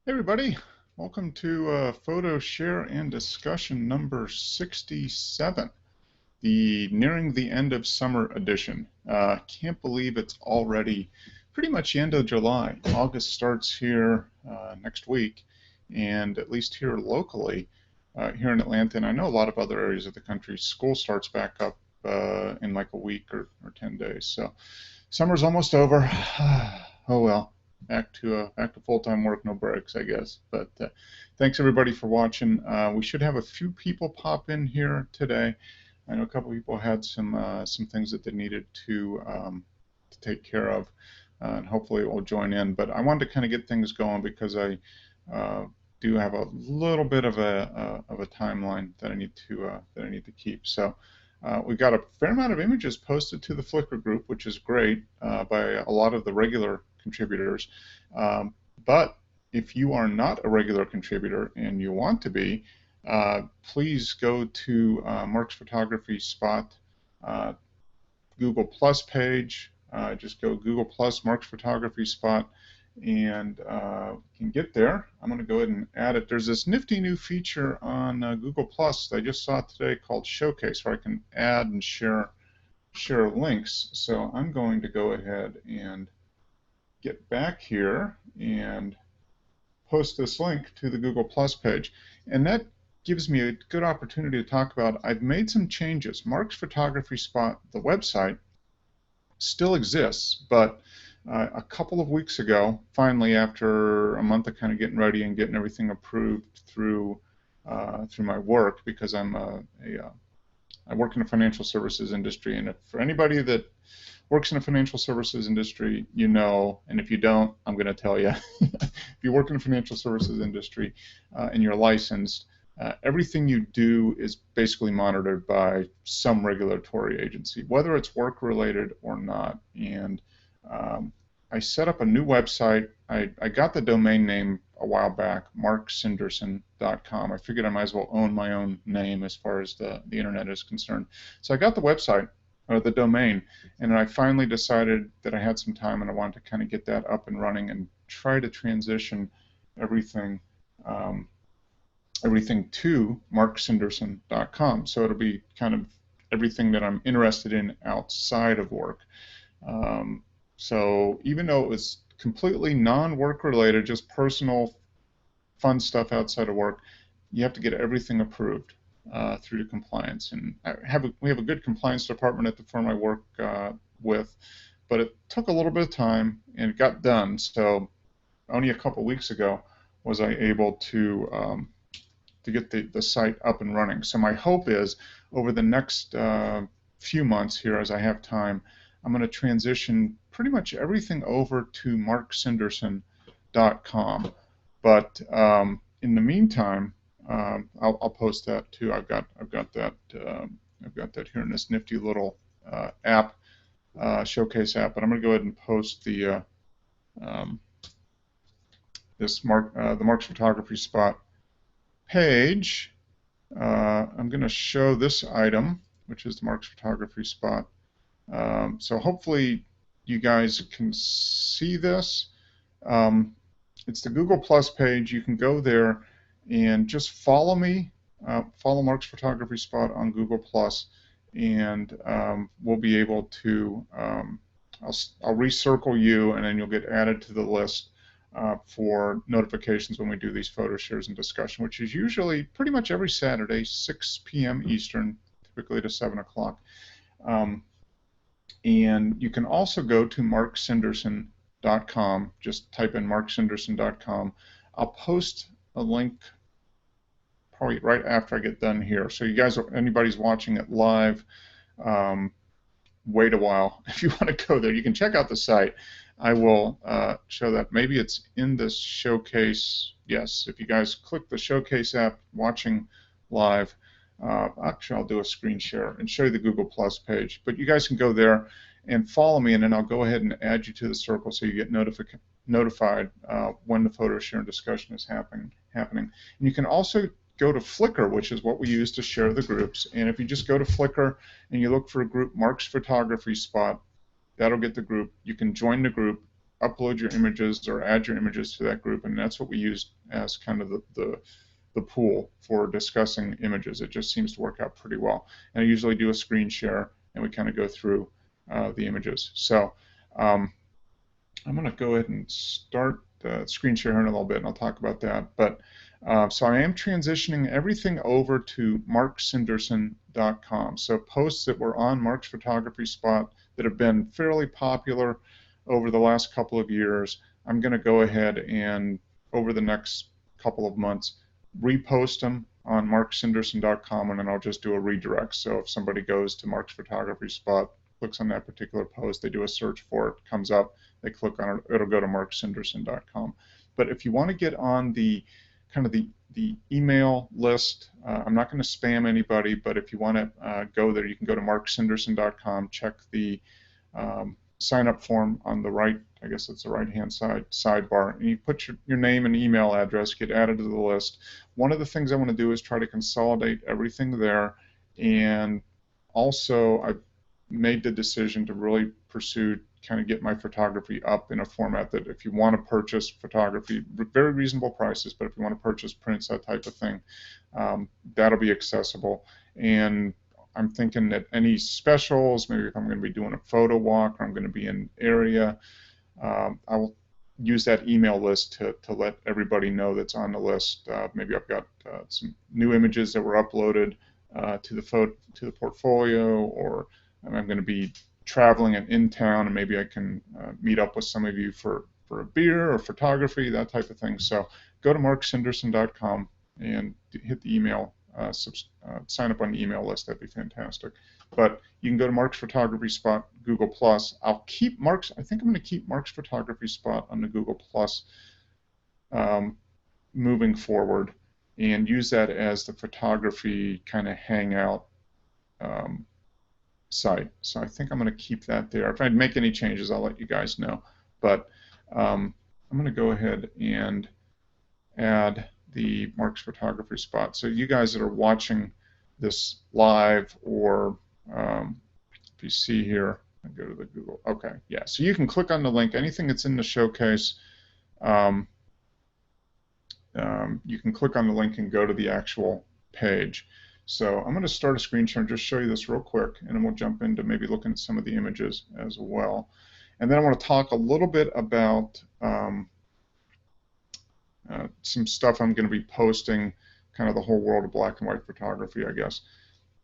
Hey everybody, welcome to photo share and discussion number 67, the nearing the end of summer edition. Can't believe it's already pretty much the end of July. August starts here next week, and at least here locally, here in Atlanta, and I know a lot of other areas of the country, school starts back up in like a week or 10 days. So summer's almost over. Oh well, back to full-time work, no breaks, I guess. But thanks everybody for watching. We should have a few people pop in here today. I know a couple people had some things that they needed to take care of, and hopefully it will join in. But I wanted to kind of get things going because I do have a little bit of a timeline that I need to keep. So. We've got a fair amount of images posted to the Flickr group, which is great by a lot of the regular contributors. But if you are not a regular contributor and you want to be, please go to Mark's Photography Spot Google Plus page. Just go Google Plus Mark's Photography Spot and you can get there. I'm going to go ahead and add it. There's this nifty new feature on Google Plus that I just saw today called Showcase, where I can add and share links. So I'm going to go ahead and get back here and post this link to the Google Plus page. And that gives me a good opportunity to talk about, I've made some changes. Mark's Photography Spot, the website, still exists, but a couple of weeks ago, finally, after a month of kind of getting ready and getting everything approved through my work, because I work in the financial services industry, and if, for anybody that works in the financial services industry, you know, and if you don't, I'm going to tell you, if you work in the financial services industry and you're licensed, everything you do is basically monitored by some regulatory agency, whether it's work-related or not. And I set up a new website. I got the domain name a while back, marksinderson.com. I figured I might as well own my own name as far as the internet is concerned. So I got the website, or the domain, and I finally decided that I had some time and I wanted to kind of get that up and running and try to transition everything to marksinderson.com. So it'll be kind of everything that I'm interested in outside of work. So even though it was completely non-work related, just personal fun stuff outside of work, you have to get everything approved through to compliance. And we have a good compliance department at the firm I work with, but it took a little bit of time and it got done. So only a couple weeks ago was I able to get the site up and running. So my hope is over the next few months here, as I have time, I'm going to transition pretty much everything over to marksinderson.com. But in the meantime, I'll post that too. I've got that here in this nifty little app, Showcase app. But I'm going to go ahead and post the the Mark's Photography Spot page. I'm going to show this item, which is the Mark's Photography Spot. So hopefully you guys can see this. It's the Google Plus page. You can go there and just follow me, follow Mark's Photography Spot on Google Plus, and we'll be able to, I'll recircle you, and then you'll get added to the list for notifications when we do these photo shares and discussion, which is usually pretty much every Saturday, 6 p.m. Eastern, typically to 7 o'clock. And you can also go to marksinderson.com. Just type in marksinderson.com. I'll post a link probably right after I get done here. So you guys, anybody's watching it live, wait a while. If you want to go there, you can check out the site. I will show that. Maybe it's in this showcase. Yes, if you guys click the Showcase app watching live, actually I'll do a screen share and show you the Google Plus page. But you guys can go there and follow me, and then I'll go ahead and add you to the circle so you get notified when the photo share and discussion is happening. And you can also go to Flickr, which is what we use to share the groups. And if you just go to Flickr and you look for a group, Mark's Photography Spot, that'll get the group. You can join the group upload your images or add your images to that group, and that's what we use as kind of the pool for discussing images. It just seems to work out pretty well. And I usually do a screen share, and we kind of go through the images. So I'm going to go ahead and start the screen share in a little bit, and I'll talk about that. But so I am transitioning everything over to marksinderson.com. So posts that were on Mark's photography spot that have been fairly popular over the last couple of years, I'm going to go ahead and over the next couple of months repost them on marksinderson.com, and then I'll just do a redirect. So if somebody goes to Mark's photography spot, clicks on that particular post, they do a search for it, comes up, they click on it, it'll go to marksinderson.com. But if you want to get on the kind of the email list, I'm not going to spam anybody, but if you want to go there, you can go to marksinderson.com, check the sign up form on the right, I guess it's the right hand side sidebar, and you put your name and email address, get added to the list. One of the things I want to do is try to consolidate everything there, and also I've made the decision to really pursue kind of get my photography up in a format that if you want to purchase photography, very reasonable prices, but if you want to purchase prints, that type of thing, that'll be accessible. And I'm thinking that any specials, maybe if I'm going to be doing a photo walk or I'm going to be in an area, I will use that email list to let everybody know that's on the list. Maybe I've got some new images that were uploaded to the portfolio, or I'm going to be traveling and in town, and maybe I can meet up with some of you for a beer or photography, that type of thing. So go to marksinderson.com and hit the email, sign up on the email list. That'd be fantastic. But you can go to Mark's photography spot, Google Plus. I'll keep Mark's. I think I'm going to keep Mark's photography spot on the Google Plus moving forward, and use that as the photography kind of hangout site. So I think I'm going to keep that there. If I make any changes, I'll let you guys know. But I'm going to go ahead and add the Mark's photography spot. So you guys that are watching this live, or if you see here, I go to the Google. Okay, yeah. So you can click on the link. Anything that's in the showcase, you can click on the link and go to the actual page. So I'm going to start a screen share and just show you this real quick, and then we'll jump into maybe looking at some of the images as well. And then I want to talk a little bit about some stuff I'm going to be posting, kind of the whole world of black and white photography, I guess.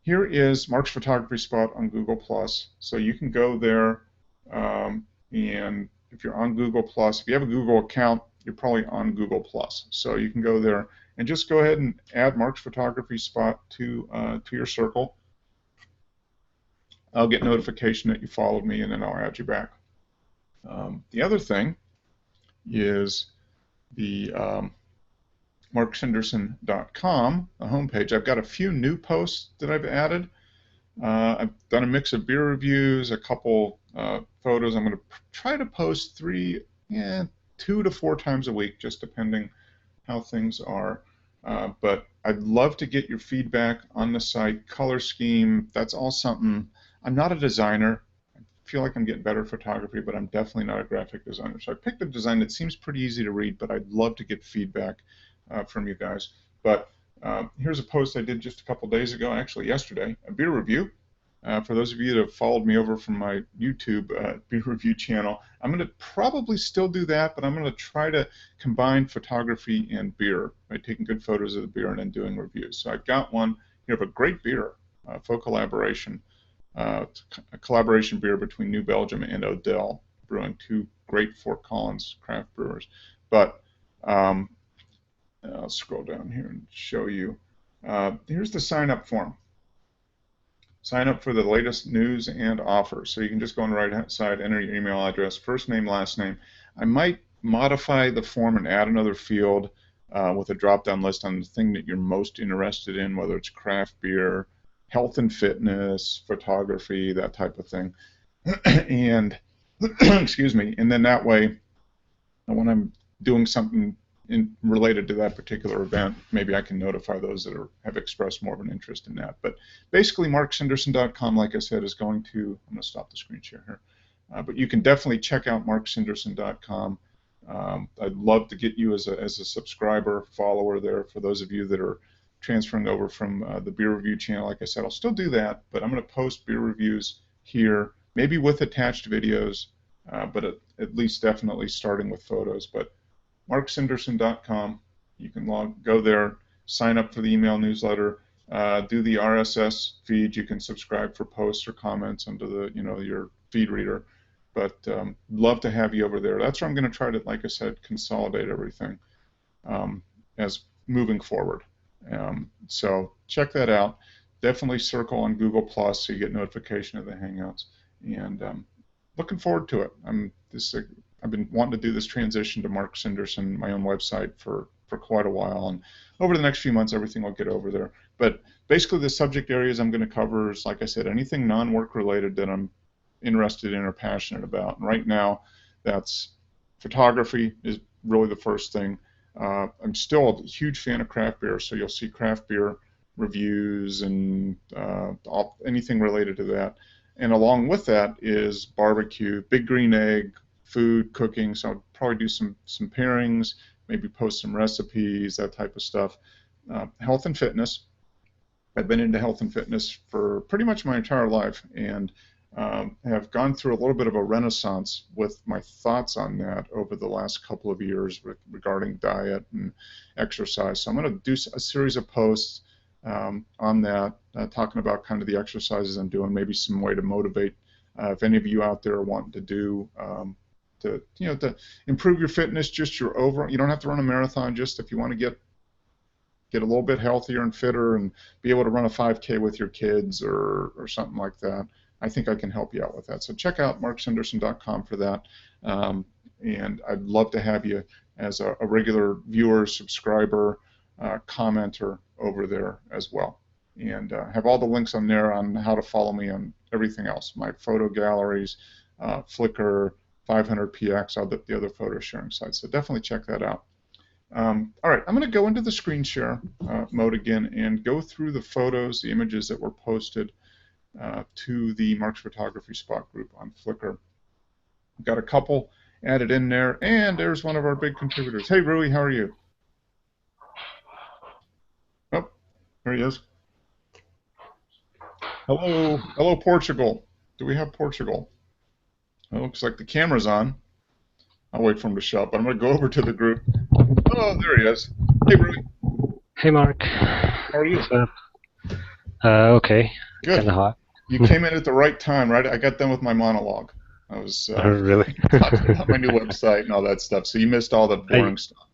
Here is Mark's photography spot on Google+. So you can go there, and if you're on Google+, if you have a Google account, you're probably on Google+. So you can go there and just go ahead and add Mark's photography spot to your circle. I'll get notification that you followed me, and then I'll add you back. The other thing is the marksinderson.com, the homepage. I've got a few new posts that I've added. I've done a mix of beer reviews, a couple photos. I'm going to try to post 2 to 4 times a week, just depending how things are. But I'd love to get your feedback on the site. Color scheme, that's all something. I'm not a designer. I feel like I'm getting better at photography, but I'm definitely not a graphic designer. So I picked a design that seems pretty easy to read, but I'd love to get feedback from you guys. But here's a post I did just a couple days ago, actually yesterday, a beer review. For those of you that have followed me over from my YouTube beer review channel, I'm going to probably still do that, but I'm going to try to combine photography and beer by taking good photos of the beer and then doing reviews. So I've got one here of a great beer, faux collaboration, a collaboration beer between New Belgium and Odell Brewing, 2 great Fort Collins craft brewers. But I'll scroll down here and show you. Here's the sign-up form. Sign up for the latest news and offers. So you can just go on the right-hand side, enter your email address, first name, last name. I might modify the form and add another field with a drop-down list on the thing that you're most interested in, whether it's craft beer, health and fitness, photography, that type of thing. And excuse me. And then that way, when I'm doing something related to that particular event, maybe I can notify those that have expressed more of an interest in that. But basically, marksinderson.com, like I said, is going to, I'm going to stop the screen share here. But you can definitely check out marksinderson.com. I'd love to get you as a subscriber, follower there for those of you that are transferring over from the beer review channel. Like I said, I'll still do that, but I'm going to post beer reviews here, maybe with attached videos, but at least definitely starting with photos. But marksinderson.com, you can go there, sign up for the email newsletter, do the RSS feed. You can subscribe for posts or comments under the your feed reader. But love to have you over there. That's where I'm going to try to, like I said, consolidate everything as moving forward. So check that out. Definitely circle on Google Plus so you get notification of the Hangouts. And looking forward to it. I've been wanting to do this transition to Mark Sinderson, my own website, for quite a while. And over the next few months, everything will get over there. But basically, the subject areas I'm going to cover is, like I said, anything non-work related that I'm interested in or passionate about. And right now, that's photography is really the first thing. I'm still a huge fan of craft beer, so you'll see craft beer reviews and anything related to that. And along with that is barbecue, big green egg, food, cooking. So I'll probably do some pairings, maybe post some recipes, that type of stuff. Health and fitness. I've been into health and fitness for pretty much my entire life, and have gone through a little bit of a renaissance with my thoughts on that over the last couple of years regarding diet and exercise. So I'm going to do a series of posts on that, talking about kind of the exercises I'm doing, maybe some way to motivate if any of you out there are wanting to do to improve your fitness, just your overall. You don't have to run a marathon, just if you want to get a little bit healthier and fitter and be able to run a 5K with your kids or something like that. I think I can help you out with that. So check out marksinderson.com for that. And I'd love to have you as a regular viewer, subscriber, commenter over there as well. And have all the links on there on how to follow me on everything else, my photo galleries, Flickr, 500px, all the other photo sharing sites. So definitely check that out. All right, I'm going to go into the screen share mode again and go through the photos, the images that were posted to the Mark's Photography Spot group on Flickr. We've got a couple added in there, and there's one of our big contributors. Hey, Rui, how are you? Oh, there he is. Hello, Portugal. Do we have Portugal? It looks like the camera's on. I'll wait for him to show up, but I'm going to go over to the group. Oh, there he is. Hey, Rui. Hey, Mark. How are you? What's up? Okay. Good. Kind of hot. You came in at the right time, right? I got done with my monologue. I was really talking about my new website and all that stuff, so you missed all the boring stuff.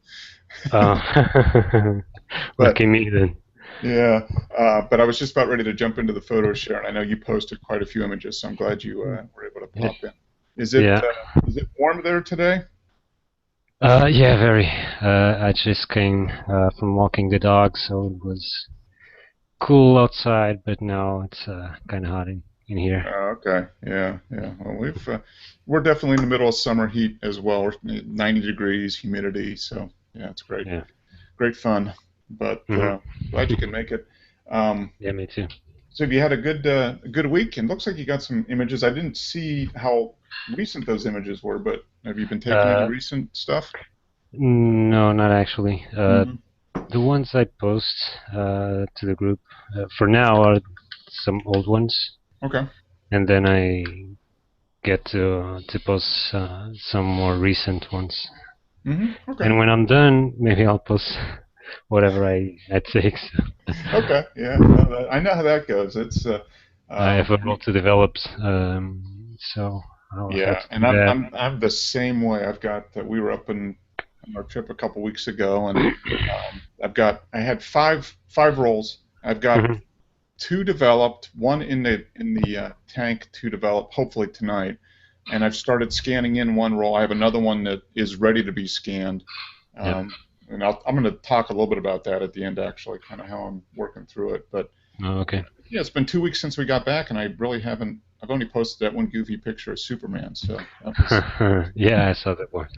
Lucky me then. Yeah, but I was just about ready to jump into the photo share, and I know you posted quite a few images, so I'm glad you were able to pop in. Is it warm there today? Yeah, very. I just came from walking the dog, so it was cool outside, but now it's kind of hot in here. Okay, yeah. Well, we're definitely in the middle of summer heat as well. We're 90 degrees, humidity, so yeah, it's great. Yeah. Great fun, but glad you can make it. Yeah, me too. So have you had a good week? And looks like you got some images. I didn't see how recent those images were, but have you been taking any recent stuff? No, not actually. The ones I post to the group for now are some old ones. Okay. And then I get to post some more recent ones. Okay. And when I'm done, maybe I'll post whatever I take. So. Okay. Yeah. I know how that goes. It's I have a role to develop, so I'll yeah. have to do that. I'm the same way. I've got we were up on our trip a couple weeks ago, and I had five rolls. I've got 2 developed, 1 in the tank to develop, hopefully tonight, and I've started scanning in 1 roll. I have another one that is ready to be scanned, and I'm going to talk a little bit about that at the end, actually, kind of how I'm working through it. But okay. Yeah, it's been 2 weeks since we got back, and I really haven't. I've only posted that 1 goofy picture of Superman. So that was, yeah, I saw that one.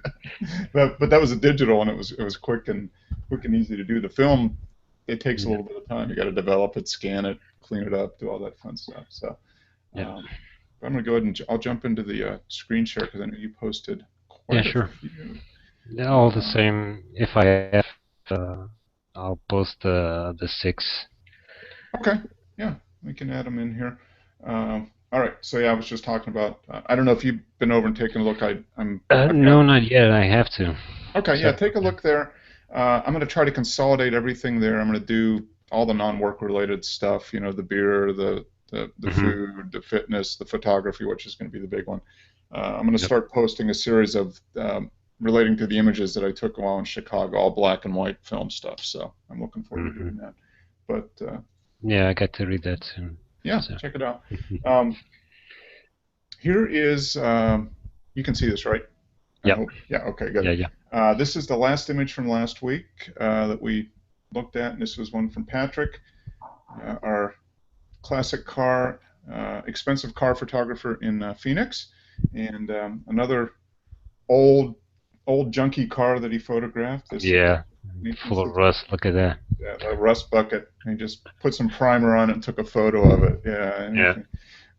but that was a digital, and it was quick and easy to do. The film, it takes a little bit of time. You got to develop it, scan it, clean it up, do all that fun stuff. So, I'm going to go ahead and I'll jump into the screen share because I know you posted Yeah, quite a sure. few. They're all the same. If I have, I'll post the 6. Okay, yeah, we can add them in here. All right, so yeah, I was just talking about. I don't know if you've been over and taken a look. I've got. No, not yet. I have to. Okay, yeah, So, take a look there. I'm going to try to consolidate everything there. I'm going to do all the non-work related stuff. You know, the beer, the hmm food, the fitness, the photography, which is going to be the big one. I'm going to Yep. start posting a series of relating to the images that I took while in Chicago, all black and white film stuff. So I'm looking forward to hmm doing that. But Yeah, I got to read that soon. yeah, So. check it out. Um, Here is, you can see this, right? I Yep. hope. Yeah, okay, good. Yeah, yeah. This is the last image from last week that we looked at, and this was one from Patrick, our classic car, expensive car photographer in Phoenix, and another old, old junky car that he photographed. This is Yeah. this Full of is rust. Look at that. a rust bucket. He just put some primer on it and took a photo of it. Yeah, Yeah.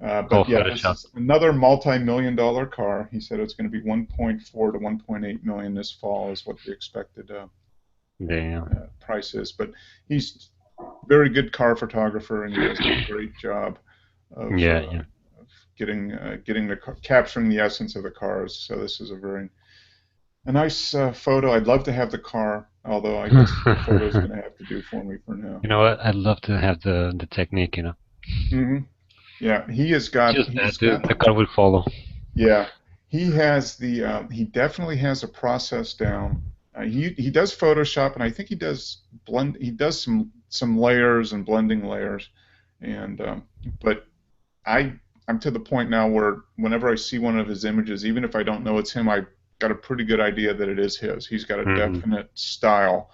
All but yeah, this Photoshop. is another multi-million-dollar car. He said it's going to be 1.4 to 1.8 million this fall is what the expected Damn. price is. But he's very good car photographer, and he does a great job Yeah, of yeah. getting capturing the essence of the cars. So this is a nice photo. I'd love to have the car, although I guess the photo's going to have to do for me for now. You know what? I'd love to have the technique, hmm Yeah, Just he's that got the car will follow. yeah, he definitely has a process down. He does Photoshop, and I think he does some layers and blending layers, and but I I'm to the point now where whenever I see one of his images, even if I don't know it's him, I got a pretty good idea that it is his. He's got a hmm definite style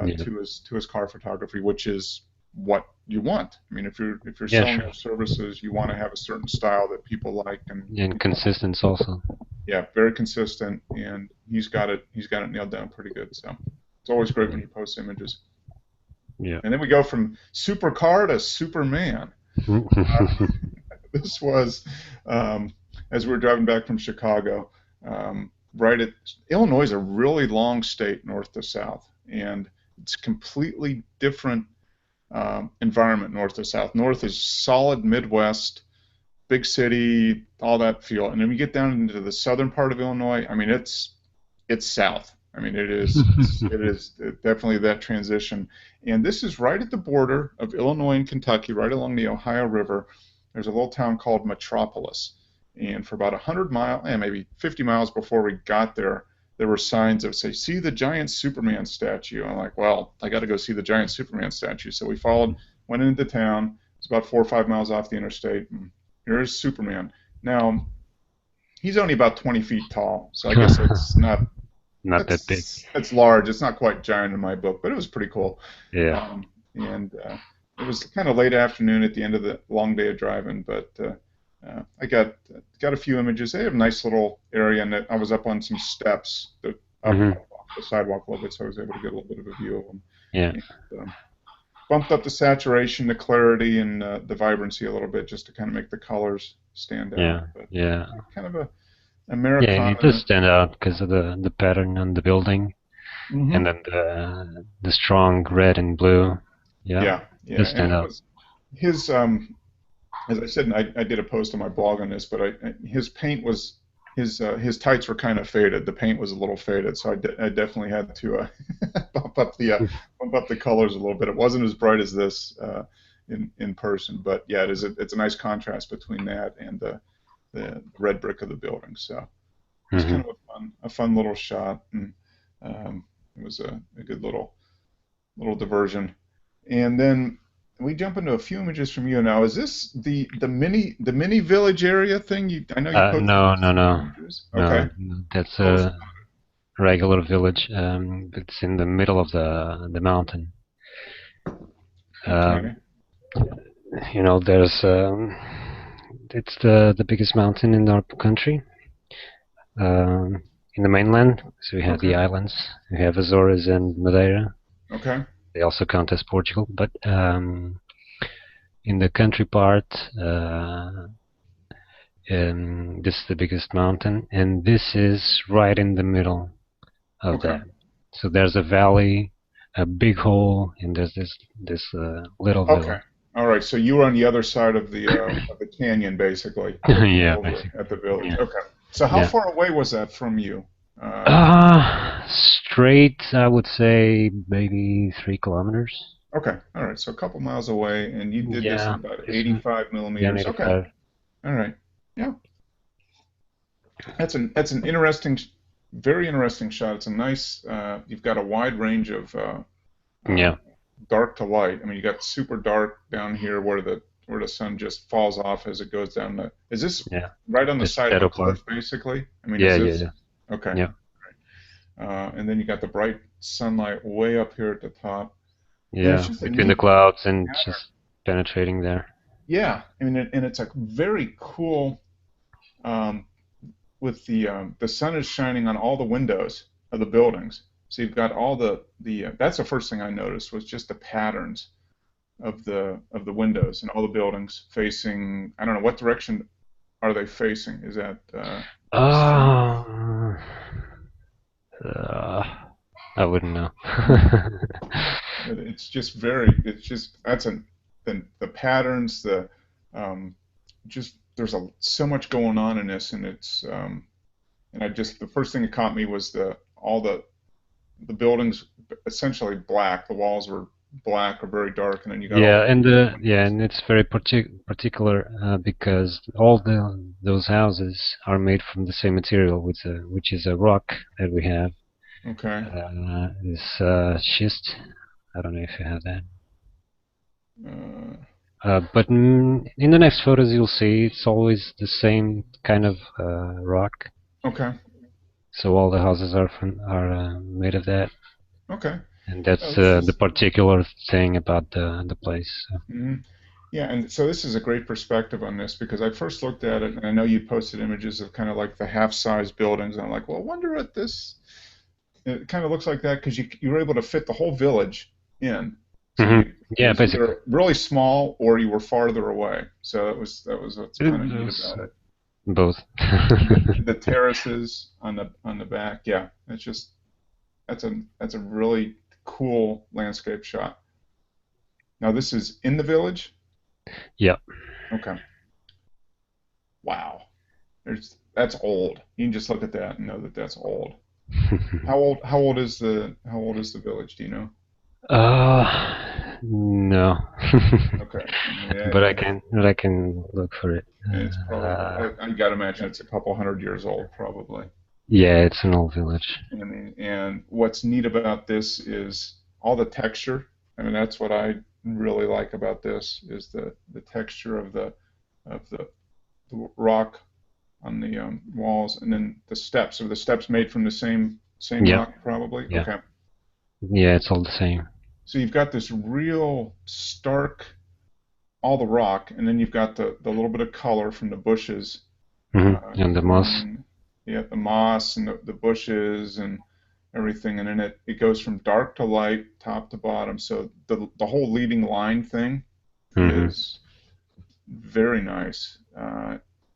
Yeah. to his car photography, which is what you want. I mean, if you're Yeah, selling sure. your services, you want to have a certain style that people like, and And consistence also. yeah, very consistent, and he's got it nailed down pretty good. So it's always great when Yeah. you post images. Yeah. And then we go from supercar to Superman. This was as we were driving back from Chicago. Right at Illinois is a really long state, north to south, and it's completely different environment north to south. North is solid Midwest, big city, all that feel, and then we get down into the southern part of Illinois. I mean, it's south. I mean, it is definitely that transition. And this is right at the border of Illinois and Kentucky, right along the Ohio River. There's a little town called Metropolis. And for about 100 miles, maybe 50 miles before we got there, there were signs that say, "See the giant Superman statue." I'm like, well, I got to go see the giant Superman statue. So we went into town. It's about 4 or 5 miles off the interstate, and here's Superman. Now, he's only about 20 feet tall, so I guess it's not Not that big. that's large. It's not quite giant in my book, but it was pretty cool. Yeah. And it was kind of late afternoon at the end of the long day of driving, but I got a few images. They have a nice little area, and I was up on some steps that up hmm off the sidewalk a little bit, so I was able to get a little bit of a view of them. Yeah. And, bumped up the saturation, the clarity, and the vibrancy a little bit, just to kind of make the colors stand out. Yeah. But Yeah. kind of a Yeah, and it does Americana. stand out because of the pattern on the building, and hmm then the strong red and blue. Yeah, yeah, does and stand it out. was his. As I said, and I did a post on my blog on this, but his paint was his tights were kind of faded. The paint was a little faded, so I definitely had to bump up the colors a little bit. It wasn't as bright as this in person, but yeah, it's a nice contrast between that and the red brick of the building. So it's hmm kind of a fun little shot, and it was a good little diversion. And then we jump into a few images from you now. Is this the mini village area thing? I know you posted No, no, some no, images. Okay, no, no. That's tell us a regular village. It's in the middle of the mountain. about it. Um, Okay, there's it's the biggest mountain in our country. In the mainland, so we have the okay, islands. We have Azores and Madeira. okay, They also count as Portugal, but in the country part, This is the biggest mountain, and this is right in the middle of Okay. that. So there's a valley, a big hole, and there's this little Okay. village. All right. So you were on the other side of the canyon, basically, looking Yeah, over basically. at the village. Yeah, Okay. So how yeah. far away was that from you? Straight, I would say maybe 3 kilometers. Okay. All right. So a couple miles away, and you did this in Yeah, about this one. 85 Yeah, millimeters. Okay. 85. All right. Yeah. That's an interesting, very interesting shot. It's a nice. You've got a wide range of uh, Yeah, dark to light. I mean, you got super dark down here where the sun just falls off as it goes down the. Is this yeah. right on the The side of a shadow part. cliff, basically? I mean, is Yeah, yeah, this yeah. okay? Yeah, And then you got the bright sunlight way up here at the top, and it's yeah. just a Between the neat clouds and pattern. just penetrating there. Yeah, I mean, and it's a very cool. Um, with the sun is shining on all the windows of the buildings. So you've got all the that's the first thing I noticed was just the patterns of the windows and all the buildings facing. I don't know what direction are they facing. Is that sun? Uh, uh, I wouldn't know. It's just very. It's just that's a the patterns um, just there's so much going on in this and it's and I just the first thing that caught me was the all the buildings essentially black. The walls were black or very dark, and then you got all Yeah, the and windows. it's very particular because all those houses are made from the same material, which is a rock that we have. Okay. This schist. I don't know if you have that. Uh, But in the next photos you'll see it's always the same kind of rock. okay. So all the houses are made of that, Okay. and Oh, that's this the is. particular thing about the place. So. Mhm. Yeah, and so this is a great perspective on this because I first looked at it, and I know you posted images of kind of like the half-size buildings, and I'm like, well, I wonder what this. It kind of looks like that because you were able to fit the whole village in. So Hmm. it Yeah, was basically. either really small or you were farther away. So that was what's It kind of neat was about it. both. And the terraces on the back, yeah, it's just that's a really cool landscape shot. Now this is in the village. Yeah. Okay, wow, there's that's old. You can just look at that and know that that's old. How old is the village? Do you know? No. Okay, I mean, But I can look for it. it's probably I got to imagine it's a couple hundred years old, probably. Yeah, it's an old village. I mean, and what's neat about this is all the texture. I mean, that's what I really like about this is the texture of the rock on the walls, and then the steps. Are the steps made from the same Yeah, rock, probably? yeah, Okay. yeah. It's all the same. So you've got this real stark, all the rock, and then you've got the little bit of color from the bushes And the moss. going, yeah, the moss and the bushes and everything, and then it goes from dark to light, top to bottom. So the whole leading line thing Hmm. is very nice.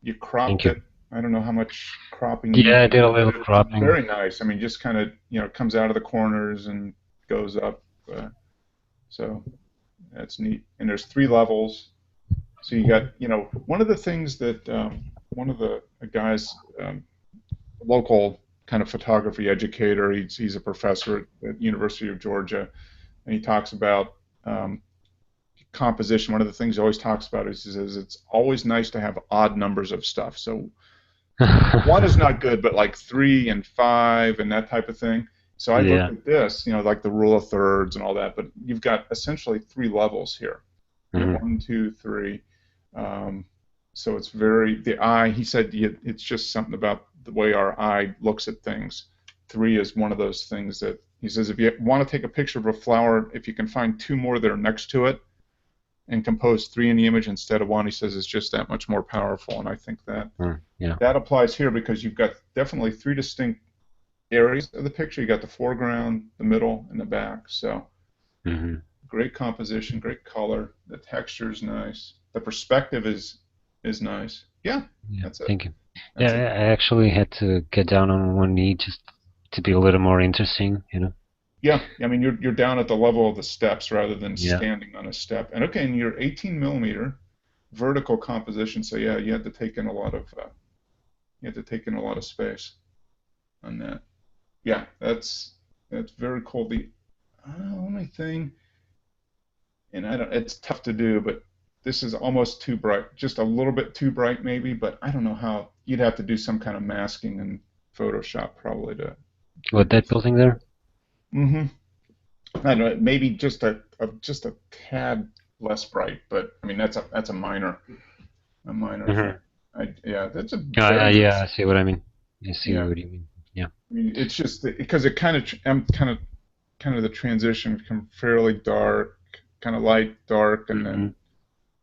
You cropped Thank you. it. I don't know how much cropping you Yeah, I needed did to a do, but little it's cropping. very nice. I mean, just kind of comes out of the corners and goes up. So that's neat. And there's three levels. So you got one of the things that one of the guys local kind of photography educator. He's a professor at University of Georgia, and he talks about composition. One of the things he always talks about is he says it's always nice to have odd numbers of stuff. So one is not good, but like three and five and that type of thing. So I looked Yeah. at this, like the rule of thirds and all that, but you've got essentially three levels here. Hmm. One, two, three. Um, so it's very the eye. He said it's just something about the way our eye looks at things. Three is one of those things that he says if you want to take a picture of a flower, if you can find two more that are next to it and compose three in the image instead of one, he says it's just that much more powerful. And I think that Yeah. that applies here because you've got definitely three distinct areas of the picture. You got the foreground, the middle, and the back. So Hmm. great composition, great color. The texture is nice. The perspective is. is nice. Yeah, Yeah, that's it. thank you. Yeah, That's it. I actually had to get down on one knee just to be a little more interesting, you know? Yeah, I mean you're down at the level of the steps rather than Yeah. standing on a step. And okay, and you're 18 millimeter vertical composition, so yeah, you had to take in a lot of you had to take in a lot of space on that. Yeah, that's very cool. The only thing, and I don't, it's tough to do, but this is almost too bright, just a little bit too bright maybe, but I don't know how you'd have to do some kind of masking in Photoshop probably to What, that adjust. building there? Mm-hmm. I don't know, maybe just a tad less bright, but I mean that's a minor thing. Hmm. Yeah, that's a very Yeah, nice. I see what I mean. I see Yeah, what you mean. Yeah. I mean it's just because it kind of I'm kind of the transition from fairly dark, kind of light, dark, and Hmm. then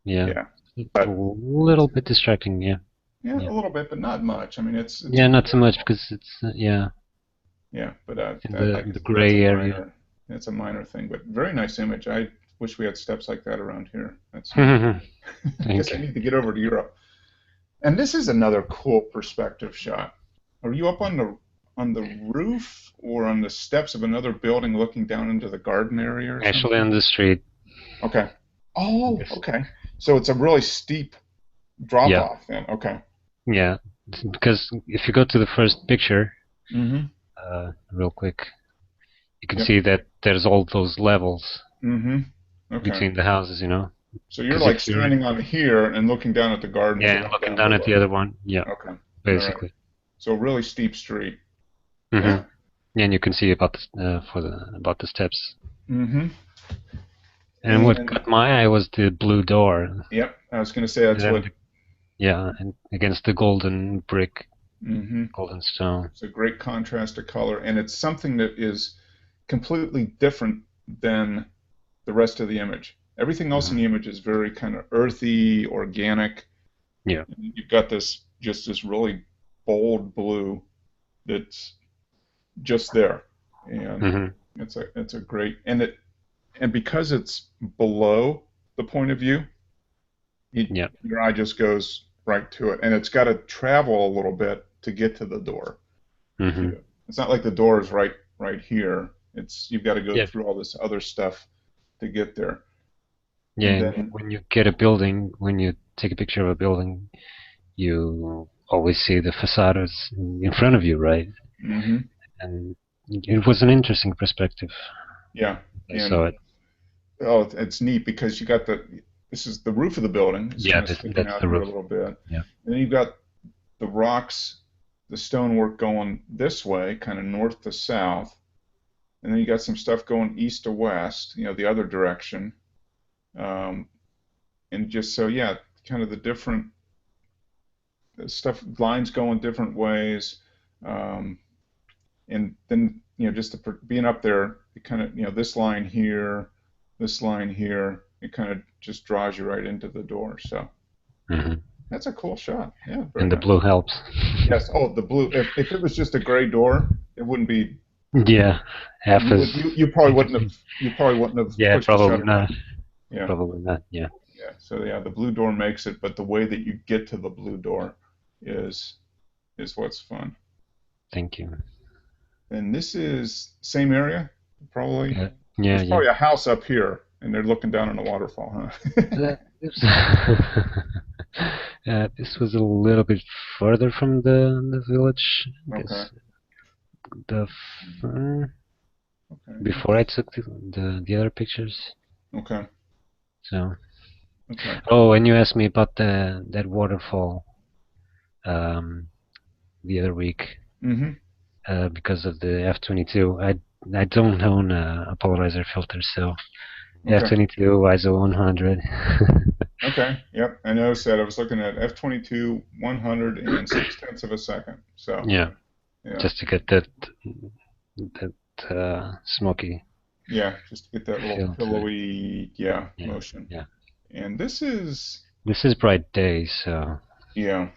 Yeah. yeah, It's a but little it's bit distracting, yeah. yeah Yeah. a little bit, but not much. I mean it's Yeah, a not so very much cool. because it's yeah, Yeah, but in that I the guess gray area. that's a minor thing, but very nice image. I wish we had steps like that around here. That's neat. I Thank guess I you. need to get over to Europe. And this is another cool perspective shot. Are you up on the roof or on the steps of another building looking down into the garden area or Actually, something? on the street. Okay. Oh, Yes. okay. So it's a really steep drop Yeah. off then. Okay. Yeah. Because if you go to the first picture, Mm-hmm. real quick, you can Yep. see that there's all those levels Mm-hmm. Okay. between the houses, you know? So you're Because like if you're, standing on here and looking down at the garden yeah, and going looking down down at the below. other one, yeah, Okay. All right. basically. So really steep street. Hmm. Yeah. And you can see about about the steps. Mm-hmm. And what And caught my eye was the blue door. yep, I was going to say And that's then, what. yeah, and against the golden brick, Mm-hmm. golden stone. It's a great contrast of color, and it's something that is completely different than the rest of the image. Everything else in Hmm. the image is very kind of earthy, organic. Yeah. You've got this really bold blue that's just there, and Hmm. it's a great and because it's below the point of view, Yeah. your eye just goes right to it, and it's got to travel a little bit to get to the door Hmm. too. It's not like the door is right here. It's you've got to go Yeah. through all this other stuff to get there, Yeah. and And then when you get a building, when you take a picture of a building, you always see the facades in front of you, right? hmm And it was an interesting perspective. yeah, I saw and it. oh, it's neat because you got this is the roof of the building. It's Yeah, kind of sticking that's out the here a roof. little bit, and Yeah. then you've got the rocks, the stonework going this way, kind of north to south, and then you got some stuff going east to west, the other direction, um, and just so yeah, kind of the different stuff, lines going different ways, um, and then just being up there, it kind of this line here, it kind of just draws you right into the door. So Hmm. that's a cool shot. Yeah, very And the nice. blue helps. Yes. Oh, the blue. If it was just a gray door, it wouldn't be. Yeah, half as interesting. You probably wouldn't have Yeah, pushed the probably shutter not. button. Yeah. Probably not. Yeah. Yeah. So yeah, the blue door makes it, but the way that you get to the blue door is is what's fun. Thank you. And this is same area, probably. Yeah. Yeah. There's Yeah. probably a house up here, and they're looking down on a waterfall, huh? This, this was a little bit further from the village. I Okay. guess the Okay. before I took the other pictures. Okay. So, Okay. oh, and you asked me about the that waterfall um, the other week Mm-hmm. because of the f22. I don't own a polarizer filter, so Okay. f22 ISO 100. Okay. Yep. I noticed that. I was looking at f22 100 and 6/10 of a second. So Yeah, yeah. just to get that smoky Yeah. Just to get that little feel to it. pillowy, yeah, Yeah, motion. yeah. And this is, This is bright day, so yeah.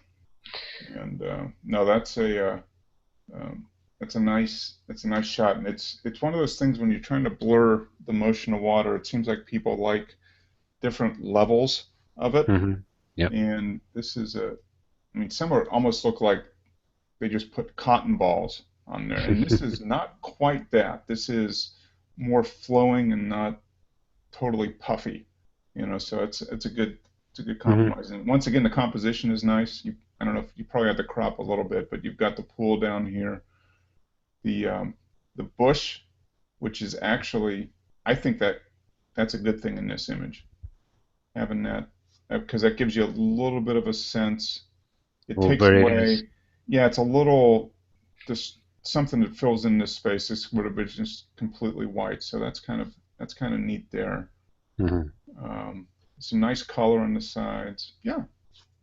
And no, um, that's a nice shot. And it's one of those things when you're trying to blur the motion of water. It seems like people like different levels of it. hmm Yep. And this is I mean, some are almost look like they just put cotton balls on there. And this is not quite that. This is more flowing and not totally puffy, so it's a good Hmm. compromise. And once again, the composition is nice. I don't know if you probably have to crop a little bit, but you've got the pool down here, the um, the bush, which is actually, I think that's a good thing in this image, having that, because that gives you a little bit of a sense. It Well, takes where it is. away, yeah, it's a little just something that fills in this space. This would have been just completely white, so that's kind of neat there. Hmm. Um, some nice color on the sides. Yeah,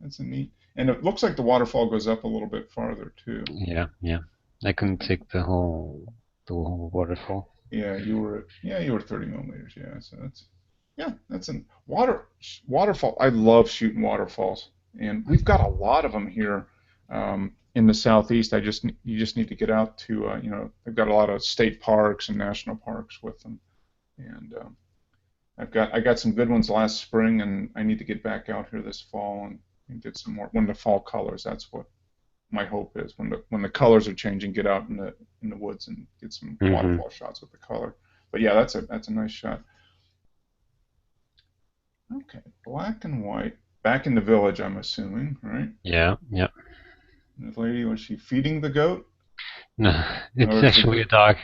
that's a neat. And it looks like the waterfall goes up a little bit farther too. Yeah, yeah. I couldn't take the whole waterfall. Yeah, you were 30 millimeters. That's a waterfall. I love shooting waterfalls, and we've got a lot of them here in the southeast. You just need to get out to they've got a lot of state parks and national parks with them, and I got some good ones last spring, and I need to get back out here this fall and get some more when the fall colors. That's what my hope is. When the colors are changing, get out in the woods and get some Hmm. waterfall shots with the color. But yeah, that's a nice shot. Okay, black and white. Back in the village, I'm assuming, right? Yeah, yeah. And the lady, was she feeding the goat, No, or it's is it actually a just? dog.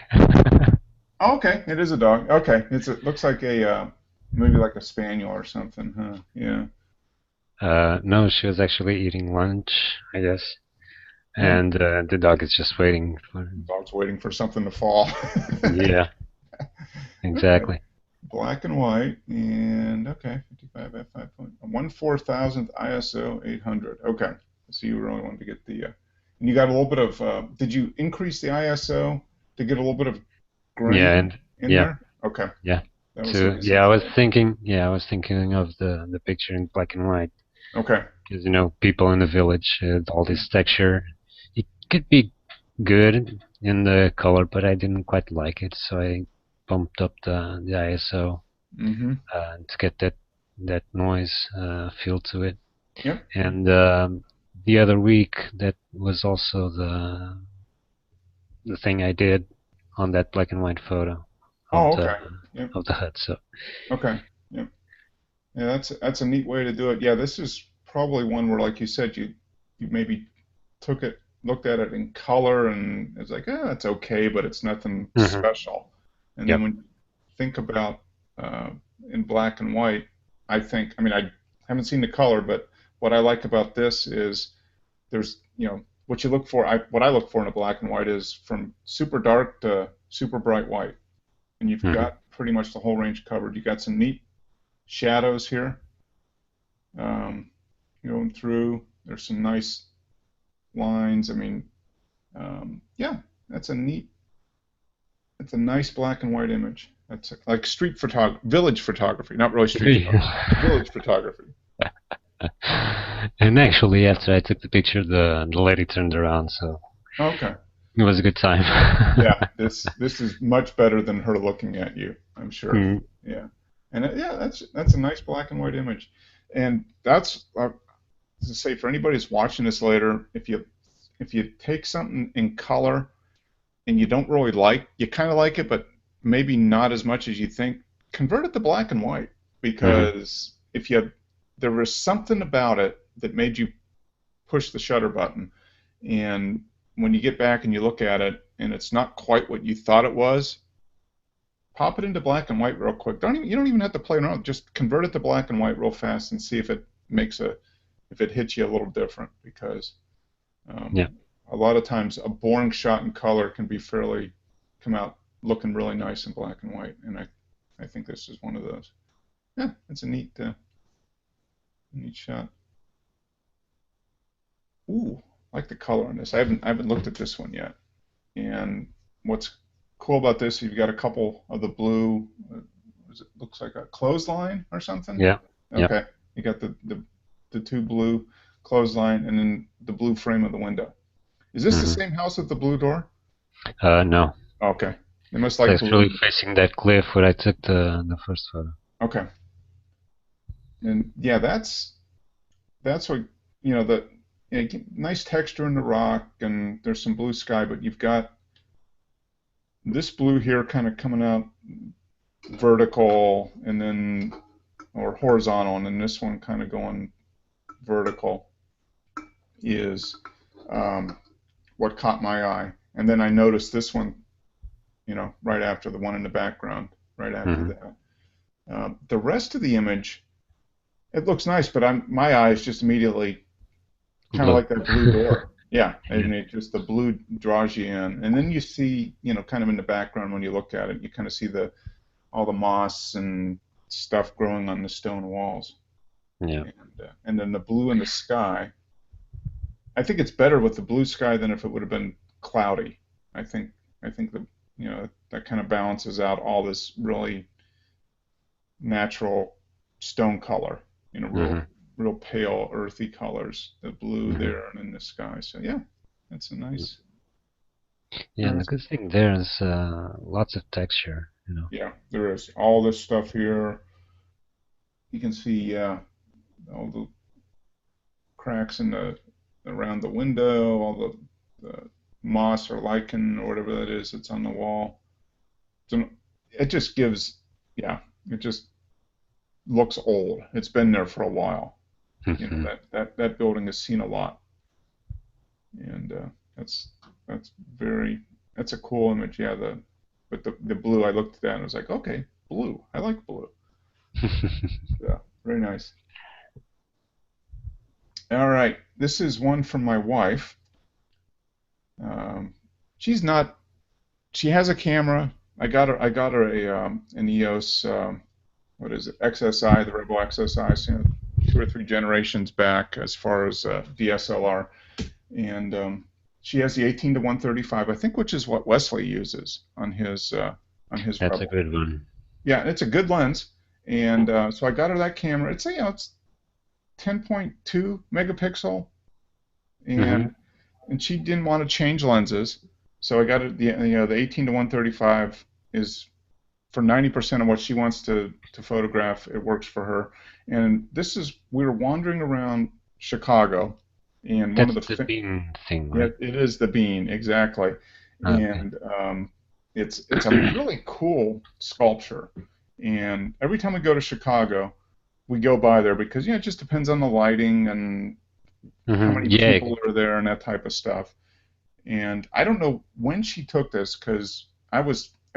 Oh, okay, it is a dog. Okay, it looks like maybe like a spaniel or something, huh? Yeah. No, she was actually eating lunch, I guess. Hmm. And the dog is just waiting for. Dog's waiting for something to fall. Yeah, Okay. exactly. Black and white, and okay, 55 f 5.14,000th ISO 800. Okay, so you really wanted to get and you got a little bit of, did you increase the ISO to get a little bit of Yeah, grain and in yeah, there? Okay, yeah. that was the So reason yeah, I for was that. thinking. Yeah, I was thinking of the picture in black and white Okay. because people in the village, all this texture. It could be good in the color, but I didn't quite like it, so I bumped up the ISO Mm-hmm. to get that noise feel to it. Yep. And the other week, that was also the thing I did on that black and white photo of Oh, the okay. Yep. of the hut. So Okay. Yep. Yeah, that's a neat way to do it. Yeah, this is probably one where, like you said, you maybe looked at it in color, and it's like, it's okay, but it's nothing hmm. special. And then Yep. when you think about uh, in black and white, I mean, I haven't seen the color, but what I like about this is there's, what you look for. What I look for in a black and white is from super dark to super bright white, and you've Hmm. got pretty much the whole range covered. You got some neat shadows here, um, going through. There's some nice lines. I mean, yeah, that's a neat, it's a nice black and white image. That's like street photography, village photography, not really street photography, village photography. And actually, after I took the picture, the lady turned around, so Okay. it was a good time. Yeah, this is much better than her looking at you, I'm sure. Mm. Yeah. And yeah, that's a nice black and white image. And that's to say for anybody who's watching this later, if you take something in color and you don't really you kind of like it, but maybe not as much as you think, convert it to black and white, Hmm. because if you there was something about it that made you push the shutter button, and when you get back and you look at it and it's not quite what you thought it was, pop it into black and white real quick. You don't even have to play around. Just convert it to black and white real fast and see if it hits you a little different, because Yeah. um, a lot of times a boring shot in color can come out looking really nice in black and white, and I think this is one of those. Yeah, it's a neat shot. Ooh, I like the color on this. I haven't looked at this one yet. And what's cool about this, you've got a couple of the blue. It looks like a clothesline or something. Yeah. Yeah. Okay, you got the two blue clothesline, and then the blue frame of the window. Is this the Hmm. same house with the blue door? No, Okay. They must it's like actually blue. facing that cliff where I took the first photo. Okay. And yeah, that's what, the nice texture in the rock, and there's some blue sky, but you've got this blue here kind of coming out vertical and then or horizontal, and then this one kind of going vertical is what caught my eye. And then I noticed this one, right after the one in the background, right after Hmm. that. The rest of the image, it looks nice, but my eyes just immediately kind of Blue. like that blue door. Yeah, Yeah. and it just the blue draws you in, and then you see, kind of in the background when you look at it, you kind of see the all the moss and stuff growing on the stone walls, Yeah. and then the blue in the sky. I think it's better with the blue sky than if it would have been cloudy. I think I think that that kind of balances out all this really natural stone color, Hmm. real pale earthy colors, the blue Hmm. there and in the sky. So yeah, that's a Yeah, and the nice. good thing there is lots of texture, you know. Yeah, there is all this stuff here. You can see all the cracks in the around the window, all the moss or lichen or whatever that is that's on the wall. So it just gives, yeah, it just looks old. It's been there for a while. Hmm. That building has seen a lot, and that's that's very that's a cool image. Yeah, but the blue, I looked at that and I was like, okay, blue. I like blue. Yeah, very nice. All right, this is one from my wife. Um, she's not. She has a camera. I got her an EOS. What is it? XSI, the Rebel XSI. So, 2 or 3 generations back as far as DSLR, and she has the 18 to 135, I think, which is what Wesley uses on his That's a Rebel. good one. Yeah, it's a good lens, and so I got her that camera. It's 10.2 megapixel, Hmm. and she didn't want to change lenses, so I got it. The 18 to 135 is for 90% of what she wants to photograph. It works for her. And we were wandering around Chicago, and one of That's the the bean thing, yeah, right? it is the bean exactly, Okay. and it's a really cool sculpture. And every time we go to Chicago, we go by there because it just depends on the lighting and how Hmm. many Yeah. people are there and that type of stuff. And I don't know when she took this because I